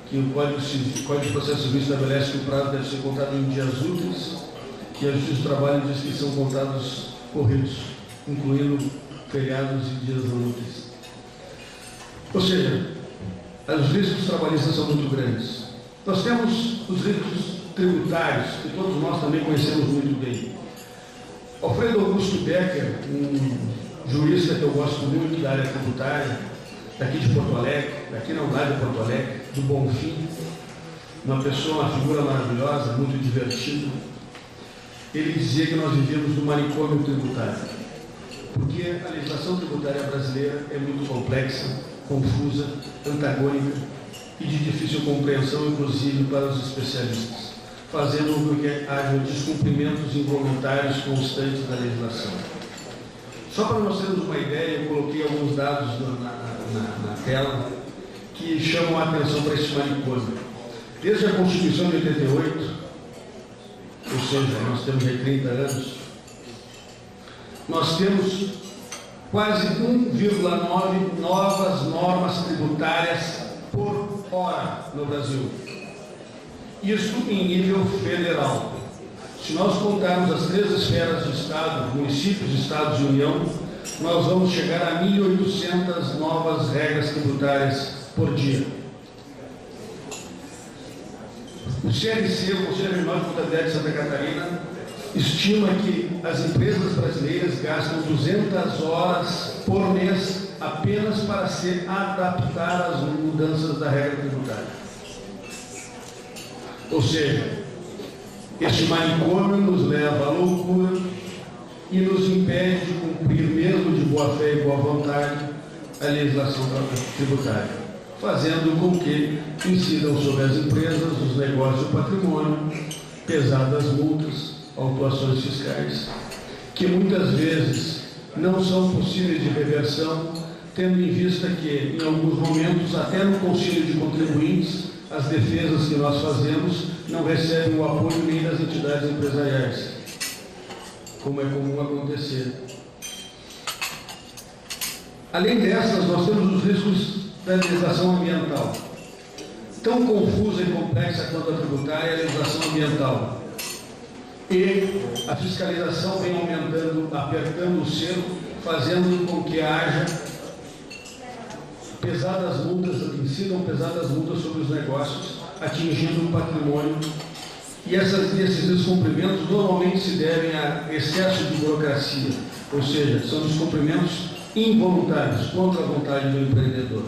que o Código de Processo Civil estabelece que o prazo deve ser contado em dias úteis, e a Justiça do Trabalho diz que são contados corridos, incluindo feriados e dias não úteis. Ou seja, os riscos trabalhistas são muito grandes. Nós temos os riscos tributários, que todos nós também conhecemos muito bem. Alfredo Augusto Becker, um jurista que eu gosto muito da área tributária, daqui de Porto Alegre, daqui não, lá de Porto Alegre, do Bonfim, uma pessoa, uma figura maravilhosa, muito divertida. Ele dizia que nós vivíamos no manicômio tributário, porque a legislação tributária brasileira é muito complexa, confusa, antagônica e de difícil compreensão, inclusive para os especialistas, fazendo com que haja descumprimentos involuntários constantes da legislação. Só para nós termos uma ideia, eu coloquei alguns dados na tela que chamam a atenção para esse manicômio. Desde a Constituição de 88, ou seja, nós temos aí 30 anos, nós temos quase 1,9 novas normas tributárias por hora no Brasil. Isso em nível federal. Se nós contarmos as 3 esferas de Estado, municípios, Estados e União, nós vamos chegar a 1.800 novas regras tributárias por dia. O CRC, o Conselho Regional de Contabilidade de Santa Catarina, estima que as empresas brasileiras gastam 200 horas por mês apenas para se adaptar às mudanças da regra tributária. Ou seja, este manicômio nos leva à loucura e nos impede de cumprir, mesmo de boa fé e boa vontade, a legislação tributária, fazendo com que incidam sobre as empresas, os negócios e o patrimônio, pesadas multas, autuações fiscais, que muitas vezes não são possíveis de reversão, tendo em vista que, em alguns momentos, até no Conselho de Contribuintes, as defesas que nós fazemos não recebem o apoio nem das entidades empresariais, como é comum acontecer. Além dessas, nós temos os riscos da legislação ambiental. Tão confusa e complexa quanto a tributária é a legislação ambiental. E a fiscalização vem aumentando, apertando o cerco, fazendo com que haja pesadas multas, incidam pesadas multas sobre os negócios, atingindo o patrimônio. E esses descumprimentos normalmente se devem a excesso de burocracia, ou seja, são descumprimentos involuntários, contra a vontade do empreendedor.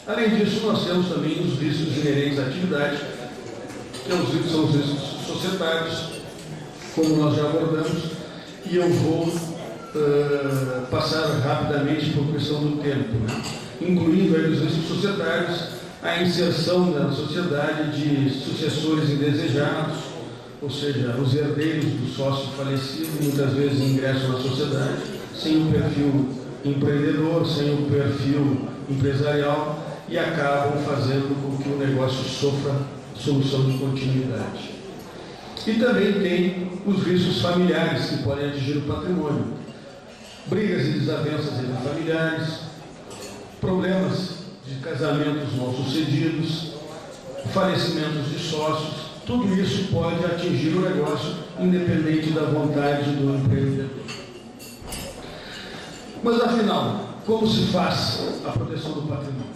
Além disso, nós temos também os riscos inerentes à atividade, que são os riscos societários, como nós já abordamos, e eu vou passar rapidamente por questão do tempo, né? incluindo aí os riscos societários, a inserção na sociedade de sucessores indesejados, ou seja, os herdeiros do sócio falecido muitas vezes ingressam na sociedade sem o perfil empreendedor, sem o perfil empresarial e acabam fazendo com que o negócio sofra solução de continuidade. E também tem os riscos familiares que podem atingir o patrimônio. Brigas e desavenças entre familiares, problemas de casamentos mal sucedidos, falecimentos de sócios, tudo isso pode atingir o negócio, independente da vontade do empreendedor. Mas, afinal, como se faz a proteção do patrimônio?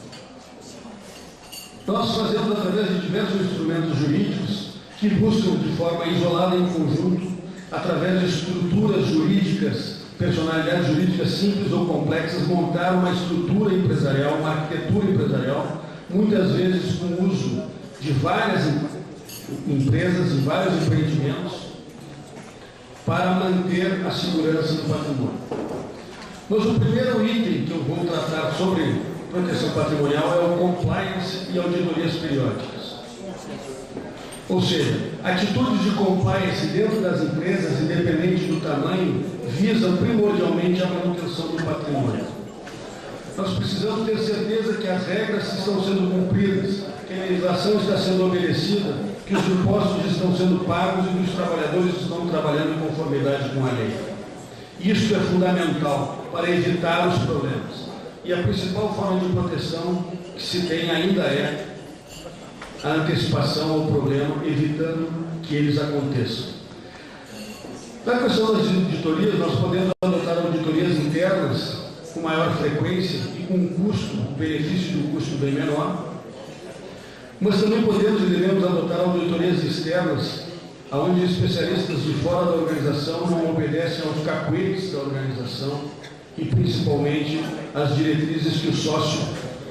Nós fazemos através de diversos instrumentos jurídicos que buscam de forma isolada em conjunto, através de estruturas jurídicas, personalidades jurídicas simples ou complexas, montar uma estrutura empresarial, uma arquitetura empresarial, muitas vezes com o uso de várias empresas e vários empreendimentos, para manter a segurança do patrimônio. Mas o primeiro item que eu vou tratar sobre proteção patrimonial é o compliance e auditorias periódicas. Ou seja, atitudes de compliance dentro das empresas, independente do tamanho, visam primordialmente a manutenção do patrimônio. Nós precisamos ter certeza que as regras estão sendo cumpridas, que a legislação está sendo obedecida, que os impostos estão sendo pagos e que os trabalhadores estão trabalhando em conformidade com a lei. Isso é fundamental para evitar os problemas. E a principal forma de proteção que se tem ainda é a antecipação ao problema, evitando que eles aconteçam. Na questão das auditorias, nós podemos adotar auditorias internas com maior frequência e com um custo, um benefício de um custo bem menor, mas também podemos e devemos adotar auditorias externas, onde especialistas de fora da organização não obedecem aos cacuetes da organização e principalmente às diretrizes que o sócio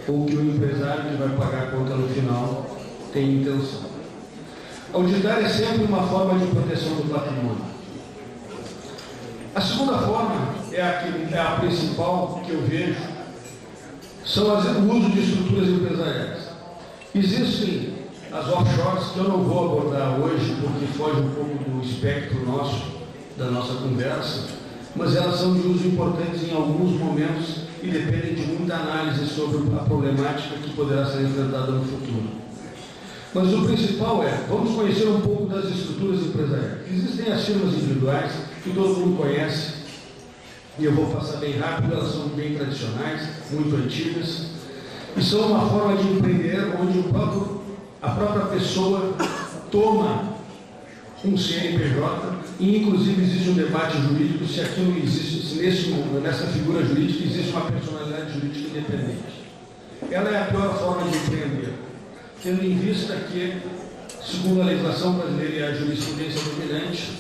ou que o empresário que vai pagar a conta no final tem intenção. Auditar é sempre uma forma de proteção do patrimônio. A segunda forma é a principal que eu vejo, são o uso de estruturas empresariais. Existem as offshores, que eu não vou abordar hoje, porque foge um pouco do espectro da nossa conversa, mas elas são de uso importantes em alguns momentos e dependem de muita análise sobre a problemática que poderá ser enfrentada no futuro. Mas o principal vamos conhecer um pouco das estruturas empresariais. Existem as firmas individuais, que todo mundo conhece, e eu vou passar bem rápido, elas são bem tradicionais, muito antigas, e são uma forma de empreender onde a própria pessoa toma um CNPJ e, inclusive, existe um debate jurídico se aquilo existe, se nessa figura jurídica existe uma personalidade jurídica independente. Ela é a pior forma de empreender, tendo em vista que, segundo a legislação brasileira e a jurisprudência dominante,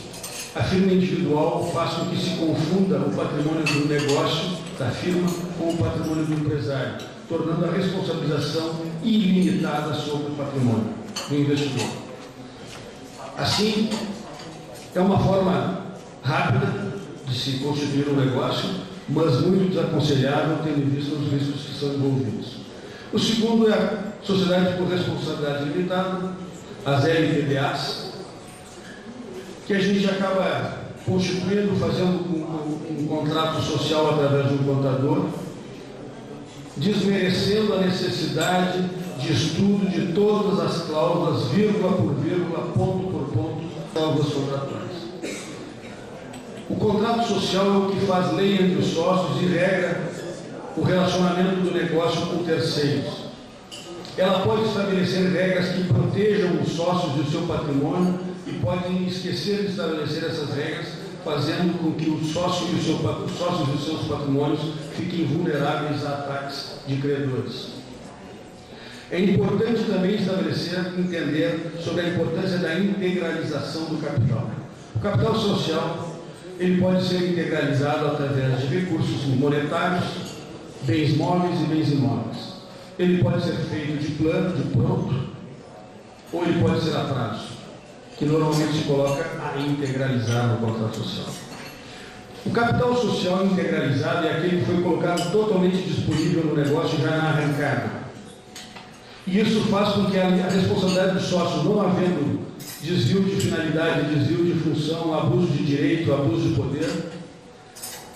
a firma individual faz com que se confunda o patrimônio do negócio da firma com o patrimônio do empresário, tornando a responsabilização ilimitada sobre o patrimônio do investidor. Assim, é uma forma rápida de se constituir um negócio, mas muito desaconselhável, tendo em vista os riscos que são envolvidos. O segundo é a sociedade por responsabilidade limitada, as LTDAs, que a gente acaba constituindo, fazendo um contrato social através de um contador, desmerecendo a necessidade de estudo de todas as cláusulas, vírgula por vírgula, ponto por ponto, cláusulas contratuais. O contrato social é o que faz lei entre os sócios e regra o relacionamento do negócio com terceiros. Ela pode estabelecer regras que protejam os sócios e o seu patrimônio e podem esquecer de estabelecer essas regras, fazendo com que os sócios e os seus patrimônios fiquem vulneráveis a ataques de credores. É importante também entender sobre a importância da integralização do capital. O capital social ele pode ser integralizado através de recursos monetários, bens móveis e bens imóveis. Ele pode ser feito de plano, de pronto, ou ele pode ser a prazo, que normalmente se coloca a integralizar no contrato social. O capital social integralizado é aquele que foi colocado totalmente disponível no negócio já na arrancada. E isso faz com que a responsabilidade do sócio, não havendo desvio de finalidade, desvio de função, abuso de direito, abuso de poder,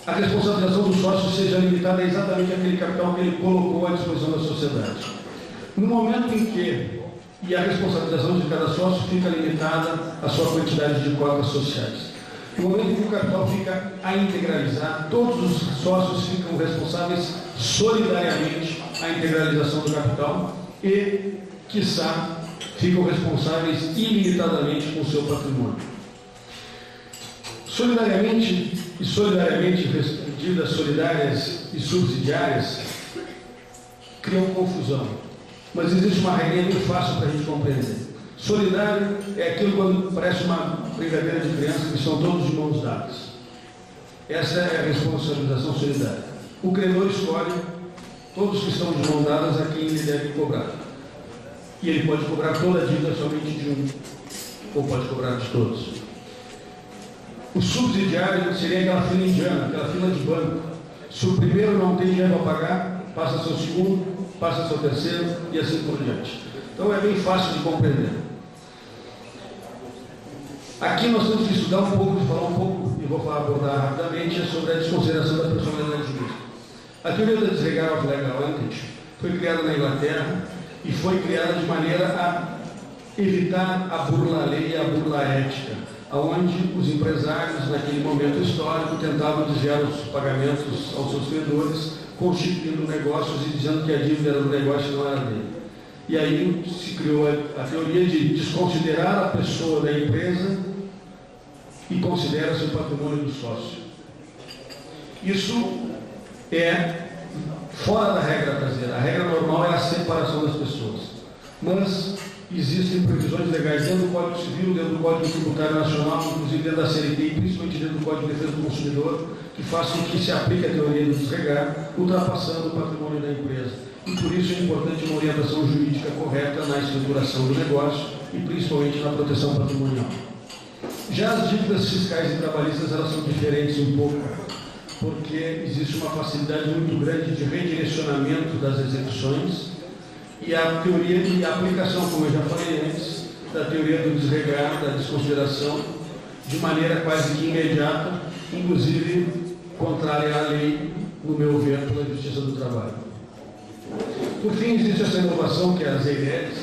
a responsabilização do sócio seja limitada exatamente àquele capital que ele colocou à disposição da sociedade. No momento em que, e a responsabilização de cada sócio fica limitada à sua quantidade de cotas sociais. No momento em que o capital fica a integralizar, todos os sócios ficam responsáveis solidariamente à integralização do capital e, quiçá, ficam responsáveis ilimitadamente com o seu patrimônio. Solidariamente, dívidas solidárias e subsidiárias criam confusão. Mas existe uma regra muito fácil para a gente compreender. Solidário é aquilo quando parece uma brincadeira de criança que são todos de mãos dadas. Essa é a responsabilização solidária. O credor escolhe todos que estão de mãos dadas a quem ele deve cobrar. E ele pode cobrar toda a dívida somente de um, ou pode cobrar de todos. O subsidiário seria aquela fila indiana, aquela fila de banco. Se o primeiro não tem dinheiro para pagar, passa a ser o segundo, passa a ser o terceiro e assim por diante. Então é bem fácil de compreender. Aqui nós temos que estudar falar um pouco, e vou abordar rapidamente, sobre a desconsideração da personalidade jurídica. A teoria da disregard of legal entity foi criada na Inglaterra e foi criada de maneira a evitar a burla à lei e a burla à ética, onde os empresários, naquele momento histórico, tentavam desviar os pagamentos aos seus credores, constituindo negócios e dizendo que a dívida era do negócio e não era dele. E aí se criou a teoria de desconsiderar a pessoa da empresa e considera seu patrimônio do sócio. Isso é fora da regra brasileira. A regra normal é a separação das pessoas. Mas existem previsões legais dentro do Código Civil, dentro do Código Tributário Nacional, inclusive dentro da CLT e principalmente dentro do Código de Defesa do Consumidor, que façam com que se aplique a teoria do desregard, ultrapassando o patrimônio da empresa. E por isso é importante uma orientação jurídica correta na estruturação do negócio e principalmente na proteção patrimonial. Já as dívidas fiscais e trabalhistas, elas são diferentes um pouco, porque existe uma facilidade muito grande de redirecionamento das execuções e a teoria e a aplicação, como eu já falei antes, da teoria do desregard, da desconsideração, de maneira quase que imediata, inclusive contrária à lei, no meu ver, pela Justiça do Trabalho. Por fim, existe essa inovação, que é as EIRES,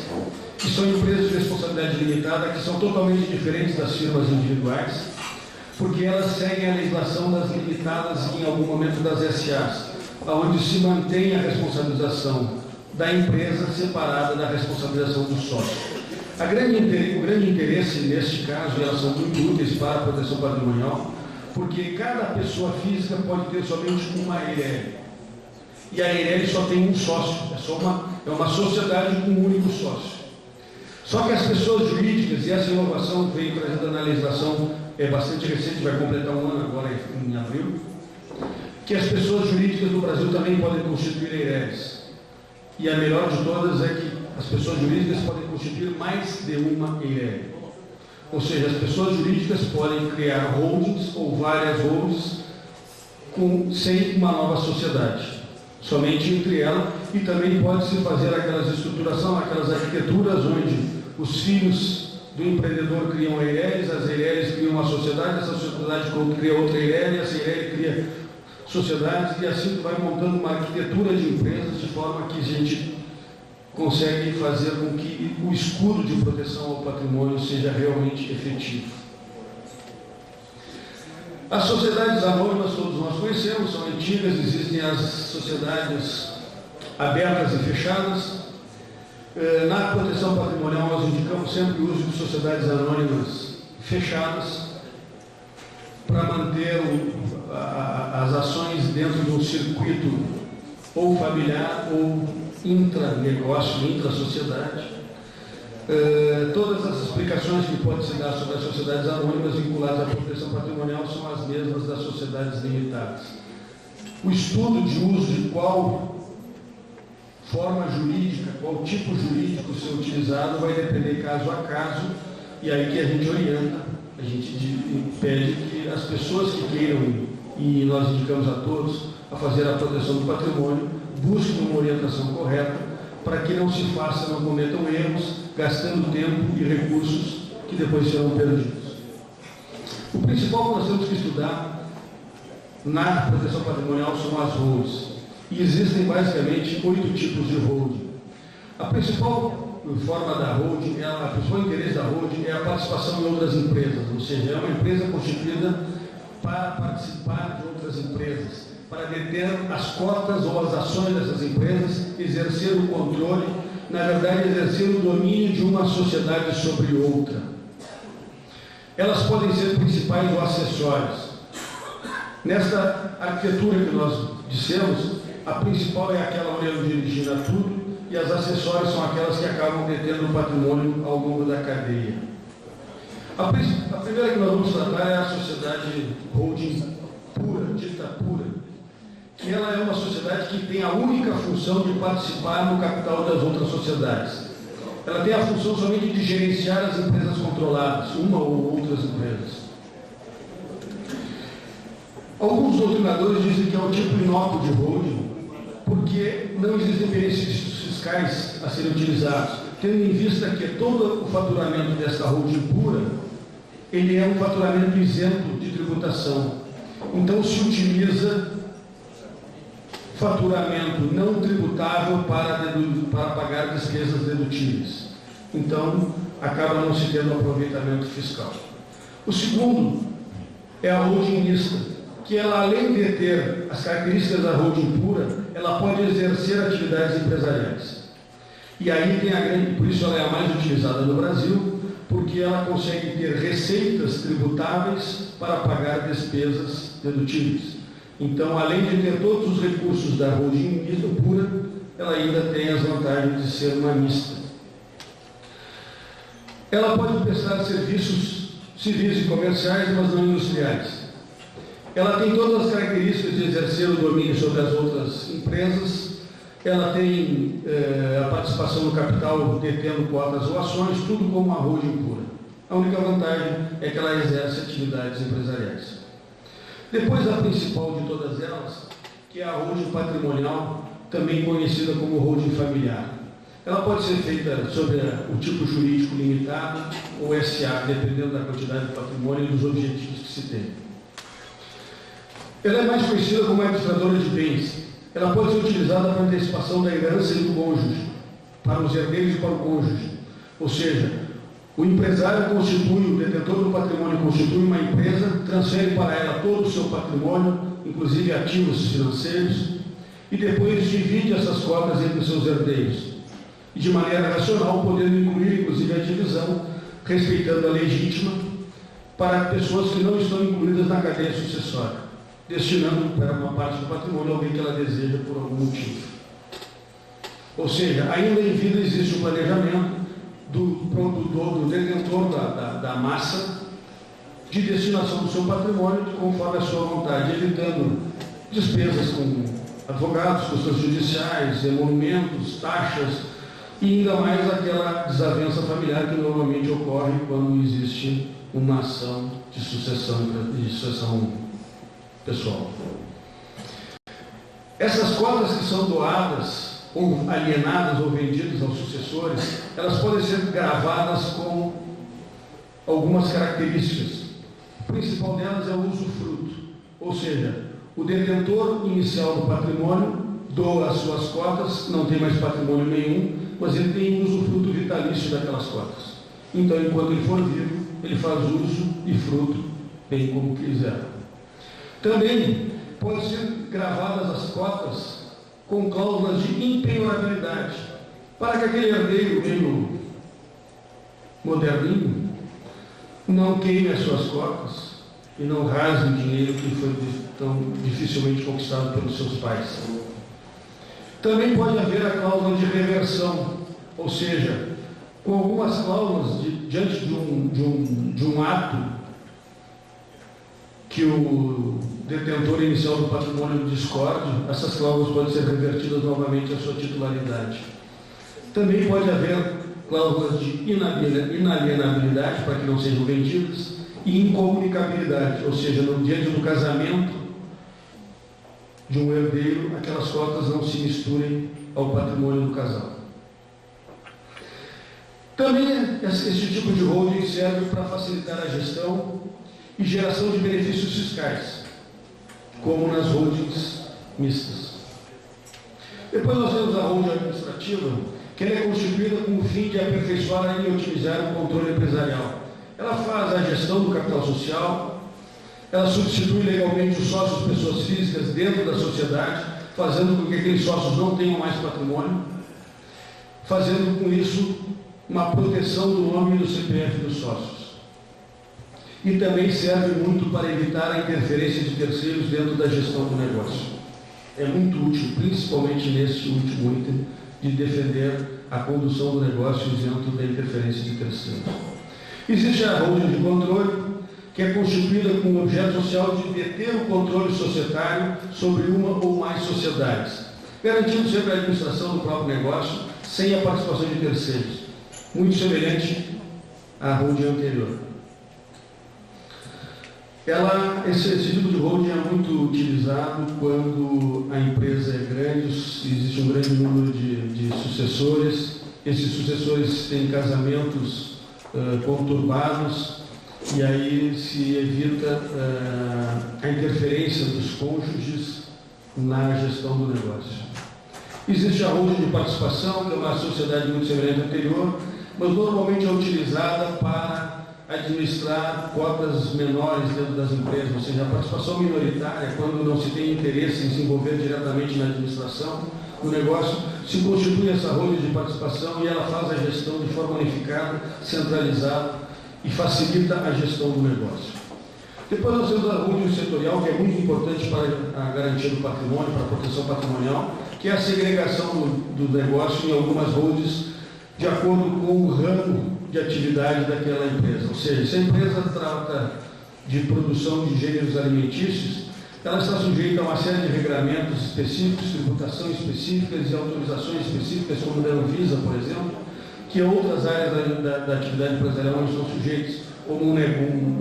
que são empresas de responsabilidade limitada, que são totalmente diferentes das firmas individuais, porque elas seguem a legislação das limitadas e, em algum momento, das SAs, onde se mantém a responsabilização da empresa separada da responsabilização do sócio. O grande interesse, neste caso, e elas são muito úteis para a proteção patrimonial, porque cada pessoa física pode ter somente uma EIRE. E a EIRE só tem um sócio, é uma sociedade com um único sócio. Só que as pessoas jurídicas, e essa inovação veio trazida na legislação, é bastante recente, vai completar um ano agora em abril, que as pessoas jurídicas do Brasil também podem constituir EIREs. E a melhor de todas é que as pessoas jurídicas podem constituir mais de uma EIRE. Ou seja, as pessoas jurídicas podem criar holdings ou várias holdings sem uma nova sociedade, somente entre elas, e também pode-se fazer aquelas estruturações, aquelas arquiteturas onde os filhos do empreendedor criam EIREs, as EIREs criam uma sociedade, essa sociedade cria outra EIRE, essa EIRE cria sociedades, e assim vai montando uma arquitetura de empresas de forma que a gente consegue fazer com que o escudo de proteção ao patrimônio seja realmente efetivo. As sociedades anônimas, todos nós conhecemos, são antigas, existem as sociedades abertas e fechadas. Na proteção patrimonial, nós indicamos sempre o uso de sociedades anônimas fechadas para manter as ações dentro de um circuito ou familiar ou intranegócio, intra-sociedade. Todas as explicações que pode se dar sobre as sociedades anônimas vinculadas à proteção patrimonial são as mesmas das sociedades limitadas. O estudo de uso de qual forma jurídica, qual tipo jurídico ser utilizado vai depender caso a caso, e aí que a gente orienta, a gente pede que as pessoas que queiram e nós indicamos a todos a fazer a proteção do patrimônio, busquem uma orientação correta para que não se faça, não cometam erros, gastando tempo e recursos que depois serão perdidos. O principal que nós temos que estudar na proteção patrimonial são as holdings. E existem basicamente 8 tipos de holding. A principal forma da holding, o principal interesse da holding é a participação em outras empresas, ou seja, é uma empresa constituída para participar de outras empresas, para deter as cotas ou as ações dessas empresas, exercer o controle, na verdade, exercer o domínio de uma sociedade sobre outra. Elas podem ser principais ou acessórias. Nesta arquitetura que nós dissemos, a principal é aquela onde origina tudo, e as acessórias são aquelas que acabam detendo o patrimônio ao longo da cadeia. A primeira que nós vamos tratar é a sociedade holding pura, dita pura, que ela é uma sociedade que tem a única função de participar no capital das outras sociedades. Ela tem a função somente de gerenciar as empresas controladas, uma ou outras empresas. Alguns doutrinadores dizem que é um tipo inócuo de holding, porque não existem benefícios fiscais a serem utilizados, tendo em vista que todo o faturamento desta holding pura, ele é um faturamento isento de tributação. Então se utiliza faturamento não tributável para pagar despesas dedutíveis. Então, acaba não se tendo aproveitamento fiscal. O segundo é a holding mista, que ela, além de ter as características da holding pura, ela pode exercer atividades empresariais. E aí tem a grande, por isso ela é a mais utilizada no Brasil, porque ela consegue ter receitas tributáveis para pagar despesas dedutíveis. Então, além de ter todos os recursos da holding mista pura, ela ainda tem as vantagens de ser uma mista. Ela pode prestar serviços civis e comerciais, mas não industriais. Ela tem todas as características de exercer o domínio sobre as outras empresas. Ela tem a participação no capital detendo cotas ou ações, tudo como a holding pura. A única vantagem é que ela exerce atividades empresariais. Depois a principal de todas elas, que é a holding patrimonial, também conhecida como holding familiar. Ela pode ser feita sobre o tipo jurídico limitado ou SA, dependendo da quantidade de patrimônio e dos objetivos que se tem. Ela é mais conhecida como administradora de bens. Ela pode ser utilizada para antecipação da herança e do cônjuge, para os herdeiros e para o cônjuge. Ou seja, o empresário constitui, o detentor do patrimônio constitui uma empresa, transfere para ela todo o seu patrimônio, inclusive ativos financeiros, e depois divide essas cotas entre os seus herdeiros. E de maneira racional, podendo incluir, inclusive, a divisão, respeitando a legítima, para pessoas que não estão incluídas na cadeia sucessória, destinando para uma parte do patrimônio alguém que ela deseja por algum motivo. Ou seja, ainda em vida existe o planejamento do detentor da massa de destinação do seu patrimônio conforme a sua vontade, evitando despesas com advogados, custos judiciais, emolumentos, taxas e ainda mais aquela desavença familiar que normalmente ocorre quando existe uma ação de sucessão pessoal. Essas cotas que são doadas ou alienadas ou vendidas aos sucessores, elas podem ser gravadas com algumas características. O principal delas é o usufruto, ou seja, o detentor inicial do patrimônio doa as suas cotas, não tem mais patrimônio nenhum, mas ele tem um usufruto vitalício daquelas cotas. Então, enquanto ele for vivo, ele faz uso e fruto bem como quiser. Também podem ser gravadas as cotas com cláusulas de impenhorabilidade, para que aquele herdeiro meio moderninho não queime as suas cotas e não rasgue o dinheiro que foi tão dificilmente conquistado pelos seus pais. Também pode haver a cláusula de reversão, ou seja, com algumas cláusulas diante de um ato que o detentor inicial do patrimônio discorde, essas cláusulas podem ser revertidas novamente à sua titularidade. Também pode haver cláusulas de inalienabilidade, para que não sejam vendidas, e incomunicabilidade, ou seja, no diante do casamento, de um herdeiro, aquelas cotas não se misturem ao patrimônio do casal. Também esse tipo de holding serve para facilitar a gestão e geração de benefícios fiscais, como nas holdings mistas. Depois nós temos a holding administrativa, que ela é constituída com o fim de aperfeiçoar e otimizar o controle empresarial. Ela faz a gestão do capital social, ela substitui legalmente os sócios pessoas físicas dentro da sociedade, fazendo com que aqueles sócios não tenham mais patrimônio, fazendo com isso uma proteção do nome e do CPF dos sócios. E também serve muito para evitar a interferência de terceiros dentro da gestão do negócio. É muito útil, principalmente nesse último item, de defender a condução do negócio isento da interferência de terceiros. Existe a holding de controle, que é constituída com o objeto social de deter o controle societário sobre uma ou mais sociedades, garantindo sempre a administração do próprio negócio, sem a participação de terceiros, muito semelhante à holding anterior. Esse tipo de holding é muito utilizado quando a empresa é grande, existe um grande número de sucessores, esses sucessores têm casamentos conturbados, e aí se evita a interferência dos cônjuges na gestão do negócio. Existe a holding de participação, que é uma sociedade muito semelhante à anterior, mas normalmente é utilizada para administrar cotas menores dentro das empresas, ou seja, a participação minoritária, quando não se tem interesse em se envolver diretamente na administração do negócio, se constitui essa holding de participação e ela faz a gestão de forma unificada, centralizada e facilita a gestão do negócio. Depois nós temos a holding setorial, que é muito importante para a garantia do patrimônio, para a proteção patrimonial, que é a segregação do negócio em algumas holdings de acordo com o ramo de atividade daquela empresa. Ou seja, se a empresa trata de produção de gêneros alimentícios, ela está sujeita a uma série de regramentos específicos, tributação específicas e autorizações específicas, como da Anvisa, por exemplo, que outras áreas da atividade empresarial não estão sujeitas, como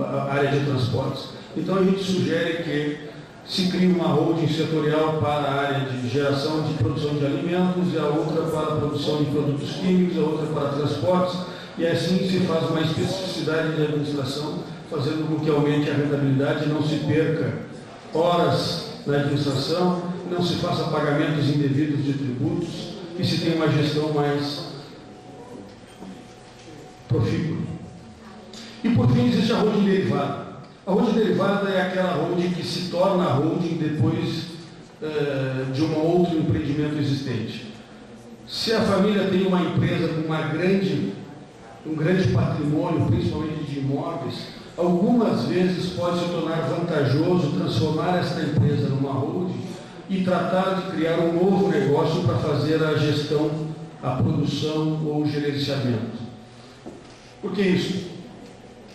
a área de transportes. Então a gente sugere que se crie uma holding setorial para a área de geração de produção de alimentos, e a outra para a produção de produtos químicos, a outra para transportes, e assim se faz uma especificidade de administração, fazendo com que aumente a rentabilidade e não se perca horas na administração, não se faça pagamentos indevidos de tributos e se tenha uma gestão mais profícua. E por fim existe a holding derivada. A holding derivada é aquela holding que se torna holding depois de um outro empreendimento existente. Se a família tem uma empresa com um grande patrimônio, principalmente de imóveis, algumas vezes pode se tornar vantajoso transformar esta empresa numa holding e tratar de criar um novo negócio para fazer a gestão, a produção ou o gerenciamento. Por que isso?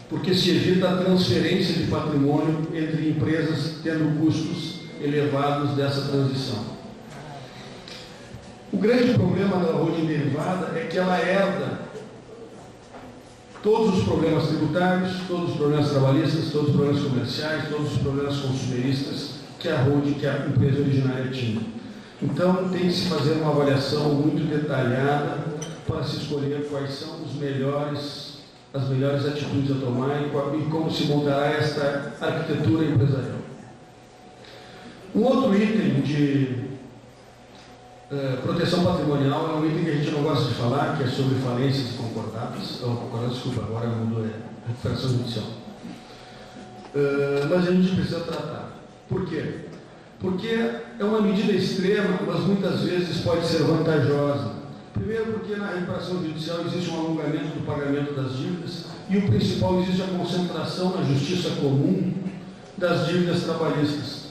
Porque se evita a transferência de patrimônio entre empresas tendo custos elevados dessa transição. O grande problema da holding derivada é que ela herda todos os problemas tributários, todos os problemas trabalhistas, todos os problemas comerciais, todos os problemas consumeristas que a holding, que a empresa originária tinha. Então tem que se fazer uma avaliação muito detalhada para se escolher quais são as melhores atitudes a tomar e como se montará esta arquitetura empresarial. Um outro item de proteção patrimonial é um item que a gente não gosta de falar, que é sobre falências concordadas, agora mudou, recuperação judicial. Mas a gente precisa tratar. Por quê? Porque é uma medida extrema, mas muitas vezes pode ser vantajosa. Primeiro porque na recuperação judicial existe um alongamento do pagamento das dívidas e o principal, existe a concentração na justiça comum das dívidas trabalhistas,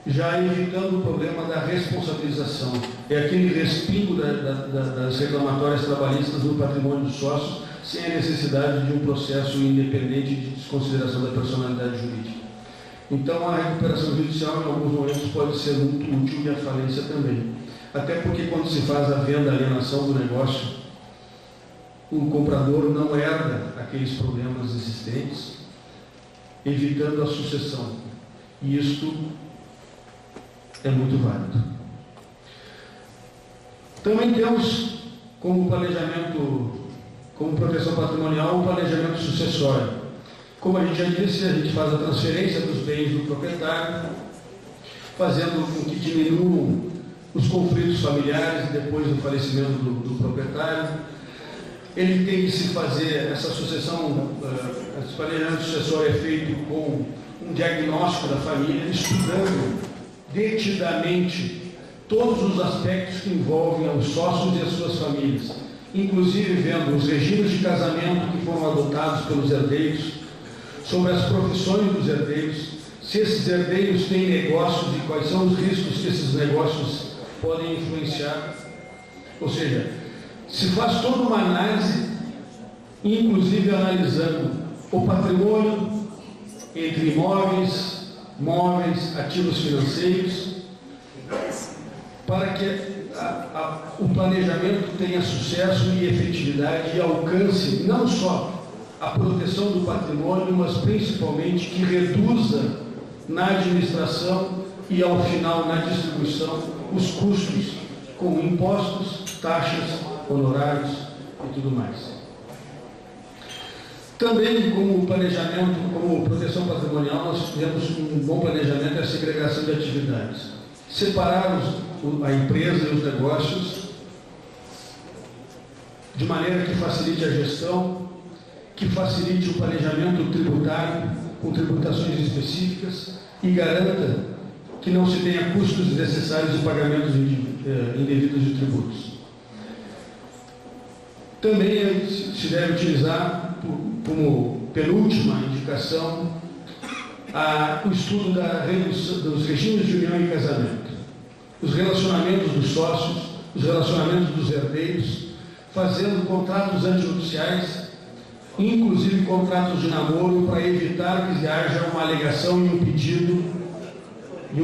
já evitando o problema da responsabilização. É aquele respingo das reclamatórias trabalhistas no patrimônio dos sócios, sem a necessidade de um processo independente de desconsideração da personalidade jurídica. Então a recuperação judicial em alguns momentos pode ser muito útil e a falência também. Até porque quando se faz a venda, a alienação do negócio, o comprador não herda aqueles problemas existentes, evitando a sucessão. E isto é muito válido. Também temos como planejamento, como proteção patrimonial, o planejamento sucessório. Como a gente já disse, a gente faz a transferência dos bens do proprietário, fazendo com que diminuam os conflitos familiares depois do falecimento do proprietário. Ele tem que se fazer essa sucessão, esse planejamento sucessório é feito com um diagnóstico da família, estudando detidamente todos os aspectos que envolvem os sócios e as suas famílias, inclusive vendo os regimes de casamento que foram adotados pelos herdeiros, sobre as profissões dos herdeiros, se esses herdeiros têm negócios e quais são os riscos que esses negócios podem influenciar. Ou seja, se faz toda uma análise, inclusive analisando o patrimônio entre imóveis, móveis, ativos financeiros, para que o planejamento tenha sucesso e efetividade e alcance não só a proteção do patrimônio, mas principalmente que reduza na administração e ao final na distribuição os custos com impostos, taxas, honorários e tudo mais. Também como planejamento, como proteção patrimonial, nós temos um bom planejamento e a segregação de atividades. Separar a empresa e os negócios de maneira que facilite a gestão, que facilite o planejamento tributário com tributações específicas e garanta que não se tenha custos desnecessários e pagamentos indevidos de tributos. Também se deve utilizar, como penúltima indicação, o estudo dos regimes de união e casamento, os relacionamentos dos sócios, os relacionamentos dos herdeiros, fazendo contratos antinupciais, inclusive contratos de namoro, para evitar que haja uma alegação e um pedido de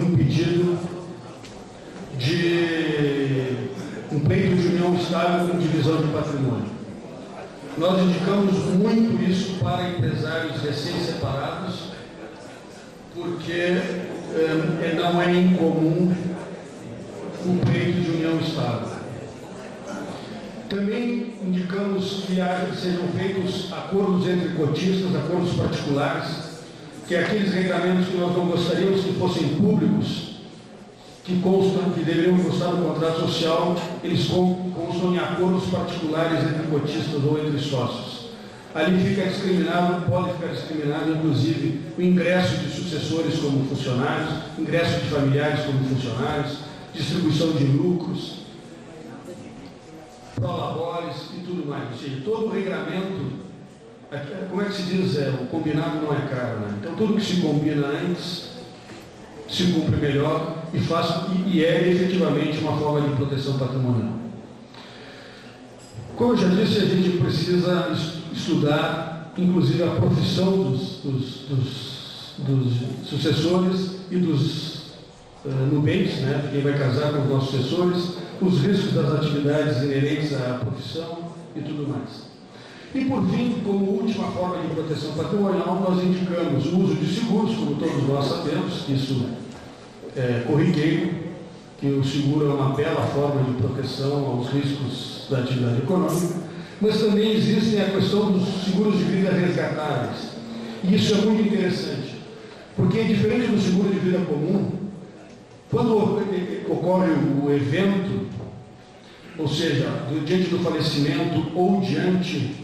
um pleito de união estável com divisão de patrimônio. Nós indicamos muito isso para empresários recém-separados, porque não é incomum um pleito de união estável. Também indicamos que sejam feitos acordos entre cotistas, acordos particulares, que aqueles regramentos que nós não gostaríamos que fossem públicos, que deveriam constar no contrato social, eles constam em acordos particulares entre cotistas ou entre sócios. Ali fica discriminado, pode ficar discriminado, inclusive, o ingresso de sucessores como funcionários, ingresso de familiares como funcionários, distribuição de lucros, prolabores e tudo mais. Ou seja, todo o regramento, como é que se diz? O combinado não é caro, né? Então, tudo que se combina antes se cumpre melhor e é efetivamente uma forma de proteção patrimonial. Como eu já disse, a gente precisa estudar, inclusive, a profissão dos sucessores e dos nubentes, né, quem vai casar com os nossos sucessores, os riscos das atividades inerentes à profissão e tudo mais. E, por fim, como última forma de proteção patrimonial, nós indicamos o uso de seguros, como todos nós sabemos, isso é corriqueiro, que o seguro é uma bela forma de proteção aos riscos da atividade econômica, mas também existem a questão dos seguros de vida resgatáveis. E isso é muito interessante, porque é diferente do seguro de vida comum. Quando ocorre o evento, ou seja, diante do falecimento ou diante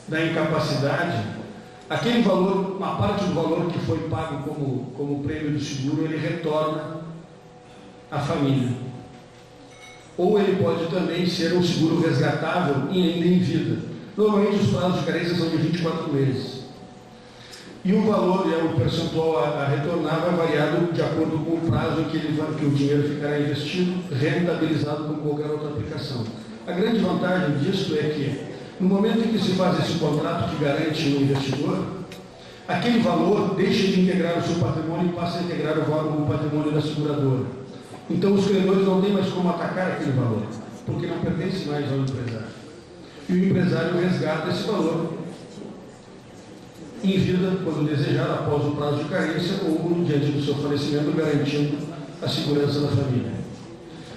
da incapacidade, aquele valor, uma parte do valor que foi pago como prêmio do seguro, ele retorna à família. Ou ele pode também ser um seguro resgatável e ainda em vida. Normalmente os prazos de carência são de 24 meses. E o valor, o percentual a retornar vai variado de acordo com o prazo em que o dinheiro ficará investido, rentabilizado com qualquer outra aplicação. A grande vantagem disso é que, no momento em que se faz esse contrato que garante o investidor, aquele valor deixa de integrar o seu patrimônio e passa a integrar o patrimônio da seguradora. Então os credores não têm mais como atacar aquele valor, porque não pertence mais ao empresário. E o empresário resgata esse valor em vida, quando desejar, após o prazo de carência ou diante do seu falecimento, garantindo a segurança da família.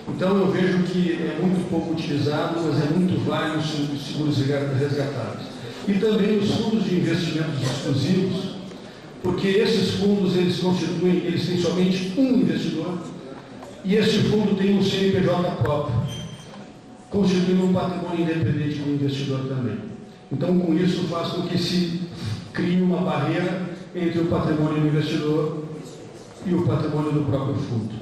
Então eu vejo que é muito pouco utilizado, mas é muito válido os seguros resgatáveis. E também os fundos de investimentos exclusivos, porque esses fundos eles têm somente um investidor, e este fundo tem um CNPJ próprio, constituindo um patrimônio independente do investidor também. Então, com isso, faz com que se crie uma barreira entre o patrimônio do investidor e o patrimônio do próprio fundo.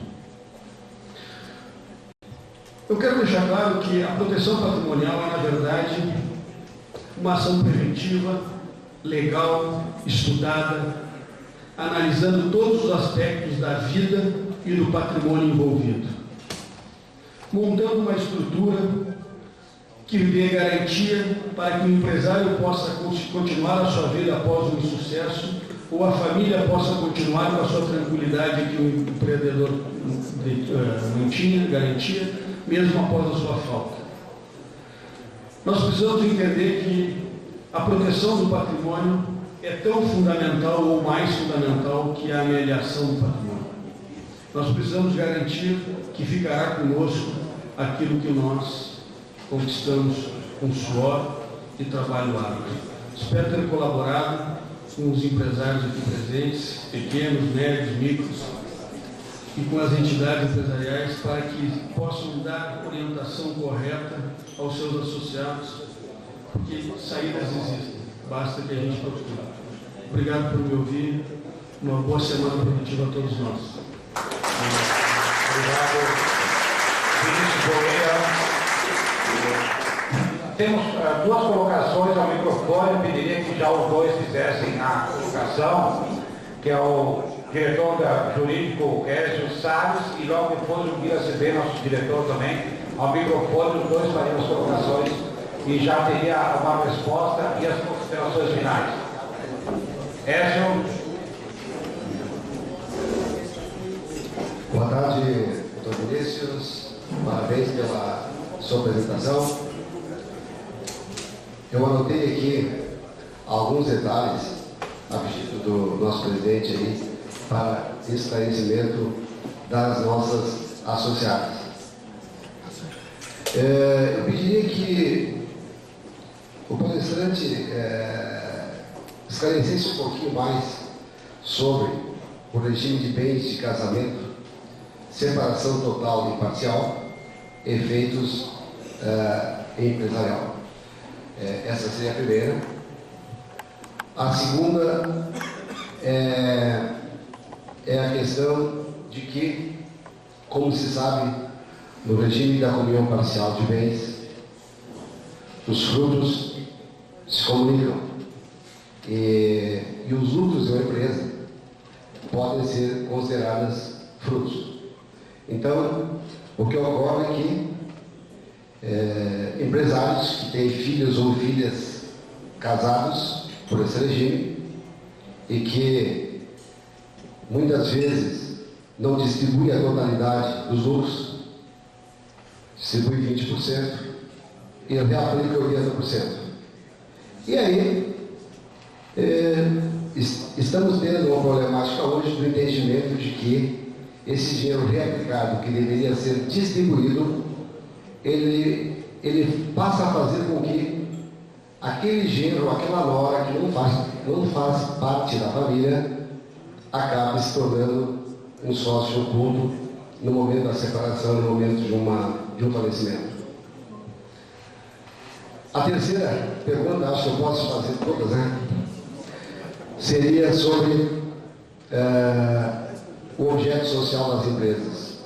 Eu quero deixar claro que a proteção patrimonial é, na verdade, uma ação preventiva, legal, estudada, analisando todos os aspectos da vida e do patrimônio envolvido, montando uma estrutura que dê garantia para que o empresário possa continuar a sua vida após um insucesso, ou a família possa continuar com a sua tranquilidade que o empreendedor não tinha garantia, mesmo após a sua falta. Nós precisamos entender que a proteção do patrimônio é tão fundamental ou mais fundamental que a ameliação do patrimônio. Nós precisamos garantir que ficará conosco aquilo que nós conquistamos com suor e trabalho árduo. Espero ter colaborado com os empresários aqui presentes, pequenos, médios, micros, e com as entidades empresariais para que possam dar orientação correta aos seus associados, porque saídas existem, basta que a gente procure. Obrigado por me ouvir, uma boa semana produtiva a todos nós. Obrigado, Vinícius Boeira. Temos duas colocações ao microfone, pediria que já os dois fizessem a colocação, que é o diretor jurídico Ézio Salles e logo depois o Guilherme CB, nosso diretor também, ao microfone, os dois fariam as colocações e já teria uma resposta e as considerações finais. Ézio. Boa tarde, doutor Vinícius. Parabéns pela sua apresentação. Eu anotei aqui alguns detalhes a pedido do nosso presidente aí para esclarecimento das nossas associadas. Eu pediria que o palestrante esclarecesse um pouquinho mais sobre o regime de bens de casamento, separação total e parcial, efeitos empresarial. Essa seria a primeira. A segunda é a questão de que, como se sabe, no regime da comunhão parcial de bens, os frutos se comunicam e os lucros de uma empresa podem ser considerados frutos. Então, o que ocorre é que empresários que têm filhos ou filhas casados por esse regime e que muitas vezes não distribui a totalidade dos lucros, distribui 20% e reaplica 80%. E aí, estamos tendo uma problemática hoje do entendimento de que esse dinheiro reaplicado, que deveria ser distribuído, ele passa a fazer com que aquele genro, aquela nora que não faz parte da família, acabe se tornando um sócio oculto no momento da separação, no momento de um falecimento. A terceira pergunta, acho que eu posso fazer todas, né? Seria sobre o objeto social das empresas.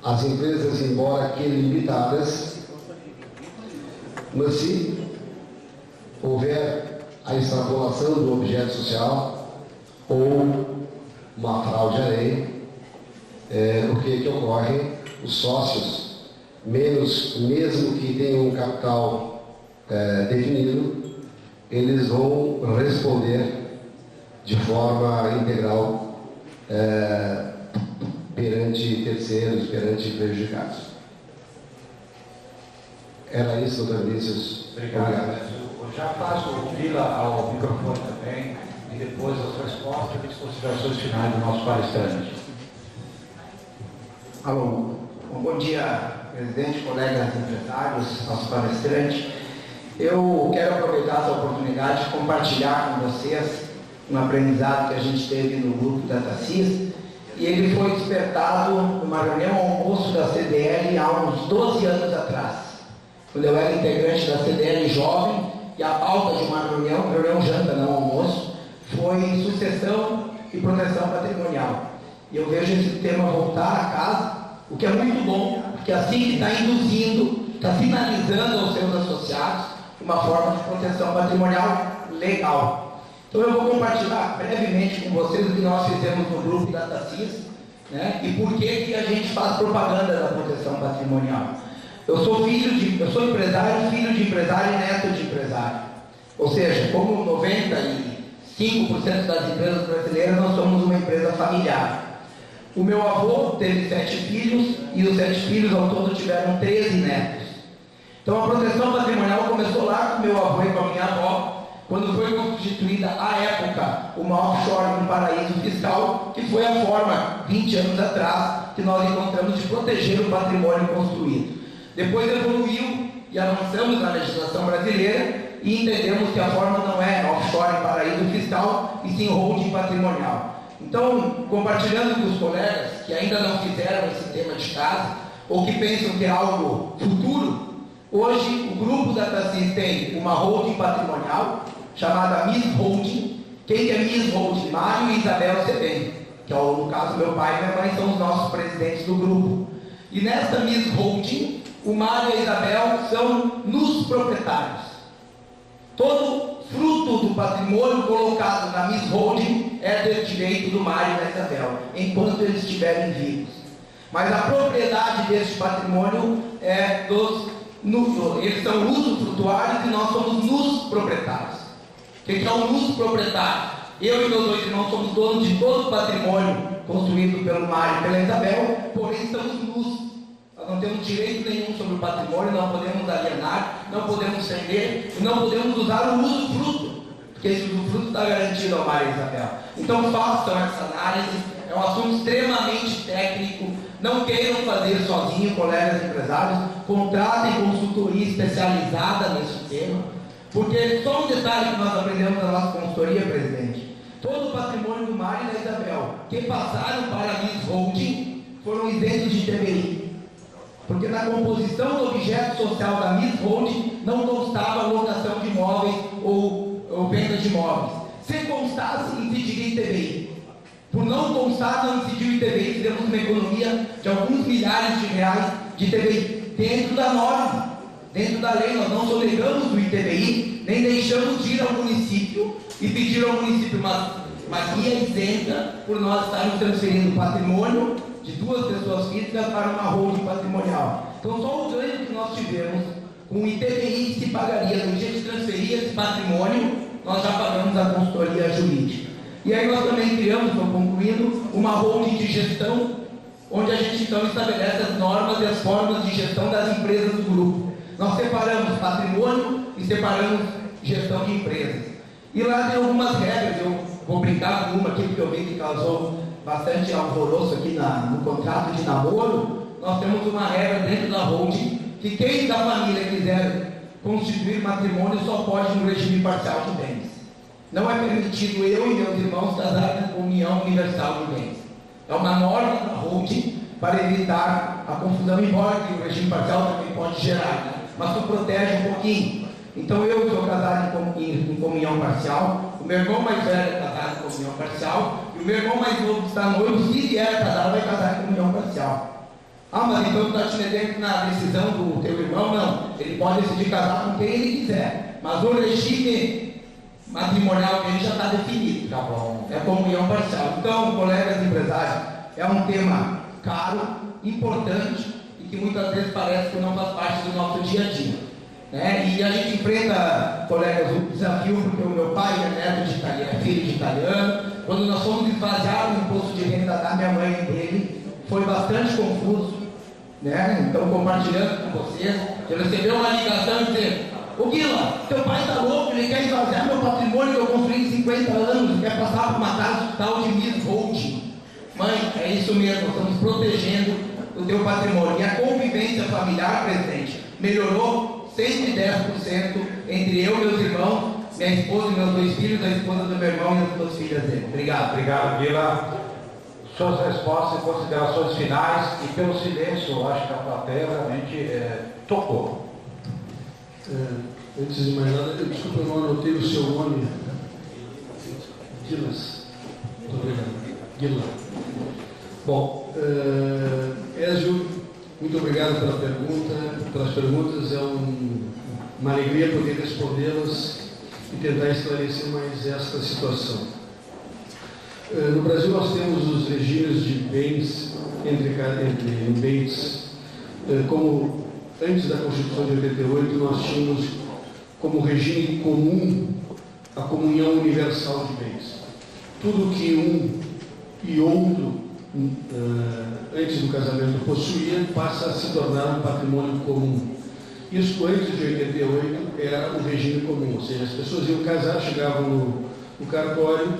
As empresas, embora que limitadas, mas se houver a extrapolação do objeto social ou uma fraude à lei, o que ocorre? Os sócios, mesmo que tenham um capital definido, eles vão responder de forma integral perante terceiros, perante prejudicados. Era isso, doutor Vinícius. Obrigado. Eu já passo o Vila ao microfone também e depois as respostas e as considerações finais do nosso palestrante. Alô, bom dia, presidente, colegas empresários, nosso palestrante. Eu quero aproveitar essa oportunidade de compartilhar com vocês um aprendizado que a gente teve no grupo da TACIS, e ele foi despertado numa reunião almoço da CDL há uns 12 anos atrás, quando eu era integrante da CDL jovem, e a pauta de uma reunião janta, não almoço, foi sucessão e proteção patrimonial. E eu vejo esse tema voltar a casa, o que é muito bom, porque assim que está induzindo, está sinalizando aos seus associados uma forma de proteção patrimonial legal. Então eu vou compartilhar brevemente com vocês o que nós fizemos no grupo da TACIS, né, e por que a gente faz propaganda da proteção patrimonial. Eu sou empresário, filho de empresário e neto de empresário. Ou seja, como 95% das empresas brasileiras, nós somos uma empresa familiar. O meu avô teve 7 filhos e os 7 filhos ao todo tiveram 13 netos. Então a proteção patrimonial começou lá com meu avô e com a minha avó, quando foi constituída à época uma offshore, um paraíso fiscal, que foi a forma, 20 anos atrás, que nós encontramos de proteger o patrimônio construído. Depois evoluiu e avançamos na legislação brasileira e entendemos que a forma não é offshore, paraíso fiscal, e sim holding patrimonial. Então, compartilhando com os colegas que ainda não fizeram esse tema de casa, ou que pensam que é algo futuro, hoje o grupo da TACIS tem uma holding patrimonial, chamada Miss Holding. Quem é Miss Holding? Mário e Isabel Sebem, que é, no caso, meu pai e minha mãe são os nossos presidentes do grupo. E nesta Miss Holding, o Mário e a Isabel são nos proprietários. Todo fruto do patrimônio colocado na Miss Holding é do direito do Mário e da Isabel, enquanto eles estiverem vivos. Mas a propriedade deste patrimônio é eles são usufrutuários e nós somos nos proprietários. O que é o nos proprietário? Eu e meus 2 irmãos somos donos de todo o patrimônio construído pelo Mário e pela Isabel, porém estamos nus. Nós não temos direito nenhum sobre o patrimônio, não podemos alienar, não podemos vender, não podemos usar o usufruto, porque esse usufruto está garantido ao Mário e Isabel. Então façam essa análise, é um assunto extremamente técnico, não queiram fazer sozinho, colegas empresários, contratem consultoria especializada nesse tema, porque só um detalhe que nós aprendemos na nossa consultoria, presidente: todo o patrimônio do Mário e da Isabel que passaram para a Miss Holding foram isentos de TBI. Porque na composição do objeto social da Miss Holding não constava alocação de imóveis ou venda de imóveis. Se constasse, incidiria ITBI. Por não constar, não incidiu ITBI. Fizemos uma economia de alguns milhares de reais de ITBI. Dentro da norma, dentro da lei, nós não sonegamos do ITBI, nem deixamos de ir ao município e pedir ao município uma guia isenta por nós estarmos transferindo patrimônio de 2 pessoas físicas para uma holding patrimonial. Então, só o ganho que nós tivemos com o ITBI que se pagaria no dia de transferir esse patrimônio, nós já pagamos a consultoria jurídica. E aí nós também criamos, estou concluindo, uma holding de gestão, onde a gente então estabelece as normas e as formas de gestão das empresas do grupo. Nós separamos patrimônio e separamos gestão de empresas. E lá tem algumas regras, eu vou brincar com uma aqui, porque eu vi que causou bastante alvoroço aqui no contrato de namoro. Nós temos uma regra dentro da holding, que quem da família quiser constituir matrimônio só pode no regime parcial de bens. Não é permitido eu e meus irmãos casarem com união universal de bens. É uma norma da holding para evitar a confusão, embora que o regime parcial também pode gerar, né? Mas tu protege um pouquinho. Então eu sou casado em comunhão parcial, o meu irmão mais velho é casado em comunhão parcial, e o meu irmão mais novo que está noivo, se vier casado, vai casar em comunhão parcial. Ah, mas então tu está te metendo na decisão do teu irmão? Não, ele pode decidir casar com quem ele quiser, mas o regime matrimonial dele já está definido. Tá bom. É comunhão parcial. Então, colegas empresários, é um tema caro, importante e que muitas vezes parece que não faz parte do nosso dia a dia. E a gente enfrenta, colegas, o desafio, porque o meu pai é neto de italiano, é filho de italiano. Quando nós fomos esvaziar o imposto de renda da minha mãe e dele, foi bastante confuso, né? Então, compartilhando com vocês, eu recebi uma ligação dizendo: ô Guila, teu pai está louco, ele quer esvaziar meu patrimônio que eu construí em 50 anos, quer passar por uma casa tal de Miss Holding. Mãe, é isso mesmo, nós estamos protegendo o teu patrimônio. E a convivência familiar, presidente, melhorou 110% entre eu, meus irmãos, minha esposa e meus 2 filhos, a esposa do meu irmão e as 2 filhas dele. Obrigado. Obrigado, Vila. Suas respostas e considerações finais, e pelo silêncio, eu acho que a plateia realmente tocou. Antes de mais nada, desculpa, eu não anotei o seu nome. Guilas. Muito obrigado. Guilas. Bom, Ézio, muito obrigado pelas perguntas. É uma alegria poder respondê-las e tentar esclarecer mais esta situação. No Brasil nós temos os regimes de bens entre bens, como antes da Constituição de 88 nós tínhamos como regime comum a comunhão universal de bens. Tudo que um e outro antes do casamento possuía passa a se tornar um patrimônio comum. Isso antes de 88 era o regime comum, ou seja, as pessoas iam casar, chegavam no cartório,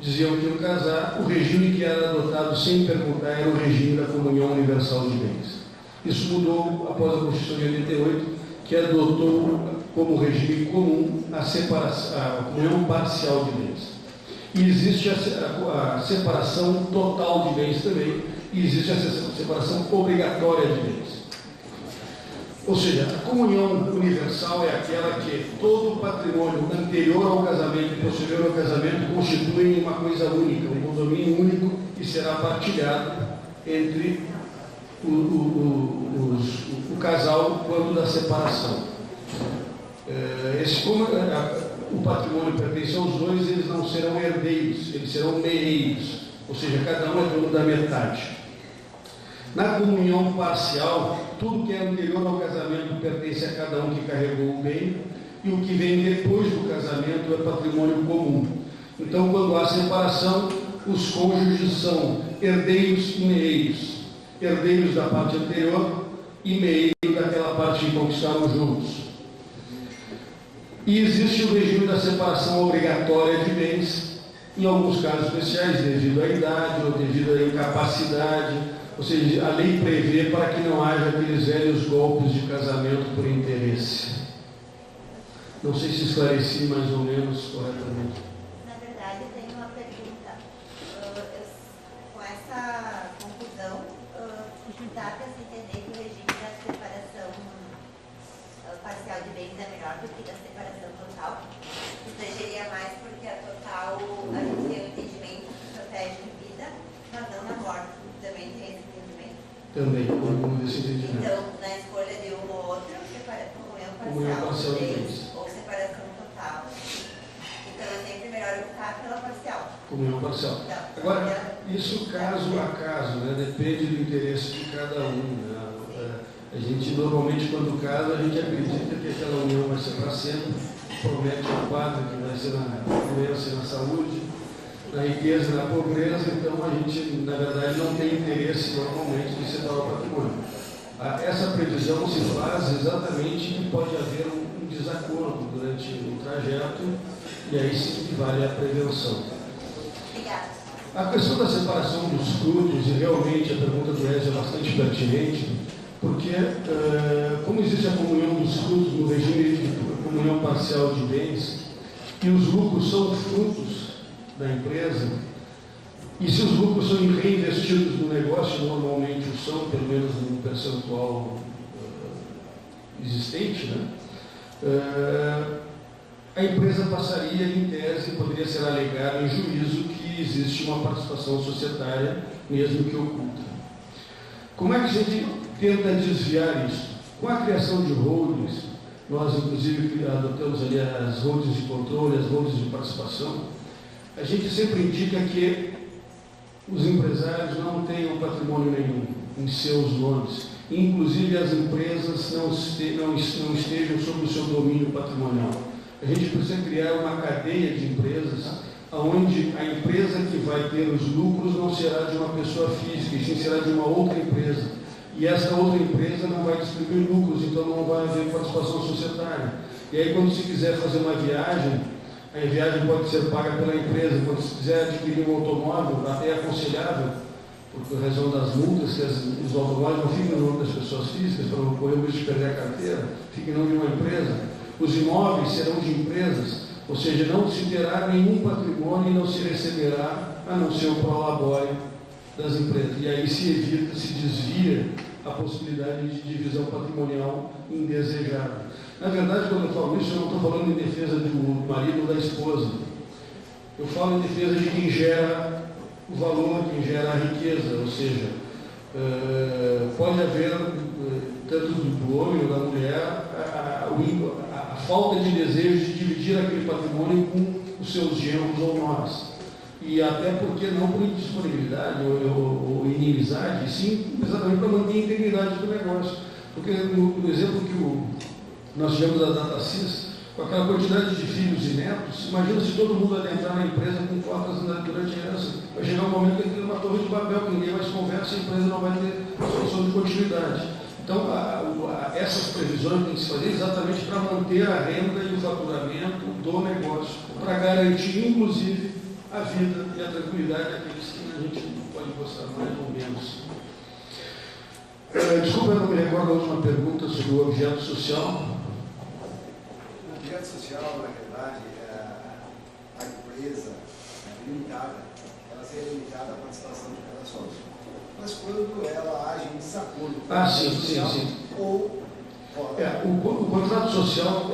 diziam que iam casar, o regime que era adotado sem perguntar era o regime da comunhão universal de bens. Isso mudou após a Constituição de 88, que adotou como regime comum a comunhão parcial de bens. E existe a separação total de bens também, e existe a separação obrigatória de bens. Ou seja, a comunhão universal é aquela que todo o patrimônio anterior ao casamento e posterior ao casamento constituem uma coisa única, um condomínio único que será partilhado entre o casal quando da separação. Como o patrimônio pertence aos dois, eles não serão herdeiros, eles serão meeiros, ou seja, cada um é dono da metade. Na comunhão parcial, tudo que é anterior ao casamento pertence a cada um que carregou o bem, e o que vem depois do casamento é patrimônio comum. Então, quando há separação, os cônjuges são herdeiros e meeiros. Herdeiros da parte anterior e meeiros daquela parte que conquistaram juntos. E existe o regime da separação obrigatória de bens, em alguns casos especiais, devido à idade ou devido à incapacidade. Ou seja, a lei prevê para que não haja aqueles velhos golpes de casamento por interesse. Não sei se esclareci mais ou menos corretamente. Na verdade, eu tenho uma pergunta. Com essa conclusão, dá para se entender que o regime da separação parcial de bens é melhor do que da separação total? Protegeria mais porque a total, a gente tem o entendimento que protege a vida, mas não na morte. Também tem esse entendimento? Também, como esse entendimento. Então, na escolha de um ou outro, comunhão parcial de bens ou separação total. Então, é sempre melhor optar pela parcial. Comunhão parcial. Então, agora, isso caso a caso, né? Depende do interesse de cada um. Né? A gente, normalmente, quando casa, a gente acredita que aquela união vai ser para sempre, promete ao padre que vai ser na doença e na saúde, na riqueza e na pobreza, então a gente, na verdade, não tem interesse normalmente de separar o patrimônio. Essa previsão se faz exatamente que pode haver um desacordo durante o trajeto, e aí sim que vale a prevenção. Obrigada. A questão da separação dos frutos, e realmente a pergunta do Ézio é bastante pertinente, porque como existe a comunhão dos frutos no regime de comunhão parcial de bens, e os lucros são frutos da empresa, e se os lucros são reinvestidos no negócio, normalmente o são, pelo menos no percentual existente, né? A empresa passaria, em tese, poderia ser alegado em juízo que existe uma participação societária, mesmo que oculta. Como é que a gente tenta desviar isso? Com a criação de holdings, nós inclusive adotamos ali as holdings de controle, as holdings de participação. A gente sempre indica que os empresários não tenham patrimônio nenhum em seus nomes, inclusive as empresas não estejam sob o seu domínio patrimonial. A gente precisa criar uma cadeia de empresas onde a empresa que vai ter os lucros não será de uma pessoa física, e sim será de uma outra empresa. E essa outra empresa não vai distribuir lucros, então não vai haver participação societária. E aí, quando se quiser fazer uma viagem, a viagem pode ser paga pela empresa. Quando se quiser adquirir um automóvel, até é aconselhável por razão das multas, que os automóveis não ficam no nome das pessoas físicas, para não correr o risco de perder a carteira, ficam no nome de uma empresa. Os imóveis serão de empresas, ou seja, não se terá nenhum patrimônio e não se receberá, a não ser o prolabore das empresas. E aí se evita, se desvia a possibilidade de divisão patrimonial indesejada. Na verdade, quando eu falo isso, eu não estou falando em defesa do marido ou da esposa. Eu falo em defesa de quem gera o valor, quem gera a riqueza, ou seja, pode haver, tanto do homem ou da mulher, a falta de desejo de dividir aquele patrimônio com os seus genros ou nós. E até porque não por indisponibilidade ou inimizade, sim exatamente para manter a integridade do negócio. Porque no exemplo que nós tivemos da DataSys, com aquela quantidade de filhos e netos, imagina se todo mundo adentrar na empresa com cotas durante a herança. Vai chegar um momento que tem uma torre de papel, que ninguém mais conversa e a empresa não vai ter solução de continuidade. Então, essas previsões têm que se fazer exatamente para manter a renda e o faturamento do negócio, para garantir, inclusive, a vida e a tranquilidade daqueles que a gente pode gostar mais ou menos. Desculpa, eu não me recordo a última pergunta sobre o objeto social. O objeto social, na verdade, a empresa limitada, ela seria limitada à participação de cada sócio. Mas quando ela age em desacordo com o social, ou o contrato social,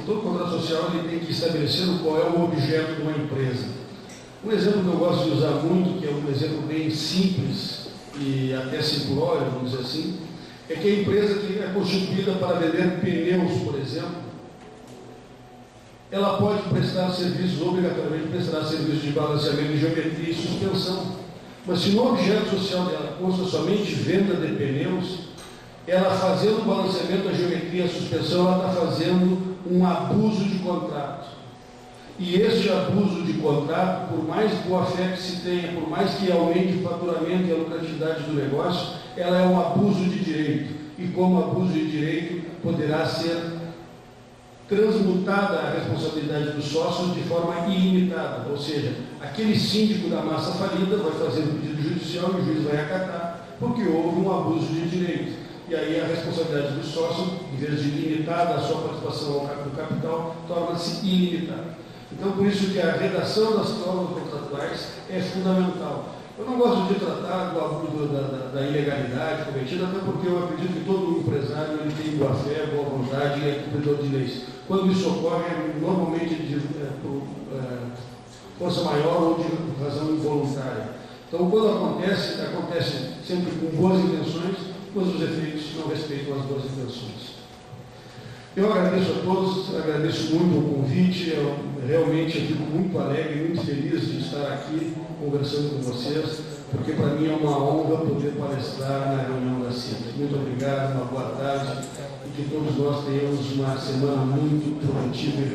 todo contrato social ele tem que estabelecer qual é o objeto de uma empresa. Um exemplo que eu gosto de usar muito, que é um exemplo bem simples e até simplório, vamos dizer assim, é que a empresa que é constituída para vender pneus, por exemplo, ela pode prestar serviços, obrigatoriamente prestar serviços de balanceamento de geometria e suspensão. Mas se no objeto social dela consta somente venda de pneus, ela fazendo o balanceamento da geometria e a suspensão, ela está fazendo um abuso de contrato. E este abuso de contrato, por mais boa fé que se tenha, por mais que aumente o faturamento e a lucratividade do negócio, ela é um abuso de direito. E como abuso de direito, poderá ser transmutada a responsabilidade dos sócios de forma ilimitada. Ou seja, aquele síndico da massa falida vai fazer um pedido judicial e o juiz vai acatar, porque houve um abuso de direito. E aí a responsabilidade do sócio, em vez de limitada a sua participação do capital, torna-se ilimitada. Então, por isso que a redação das cláusulas contratuais é fundamental. Eu não gosto de tratar do abuso da ilegalidade cometida, até porque eu acredito que todo empresário ele tem boa fé, boa vontade e é cumpridor de leis. Quando isso ocorre, é normalmente por força maior ou de razão involuntária. Então, quando acontece, acontece sempre com boas intenções, mas os efeitos não respeitam as boas intenções. Eu agradeço a todos, agradeço muito o convite, realmente eu fico muito alegre, muito feliz de estar aqui conversando com vocês, porque para mim é uma honra poder palestrar na reunião da CITA. Muito obrigado, uma boa tarde e que todos nós tenhamos uma semana muito produtiva e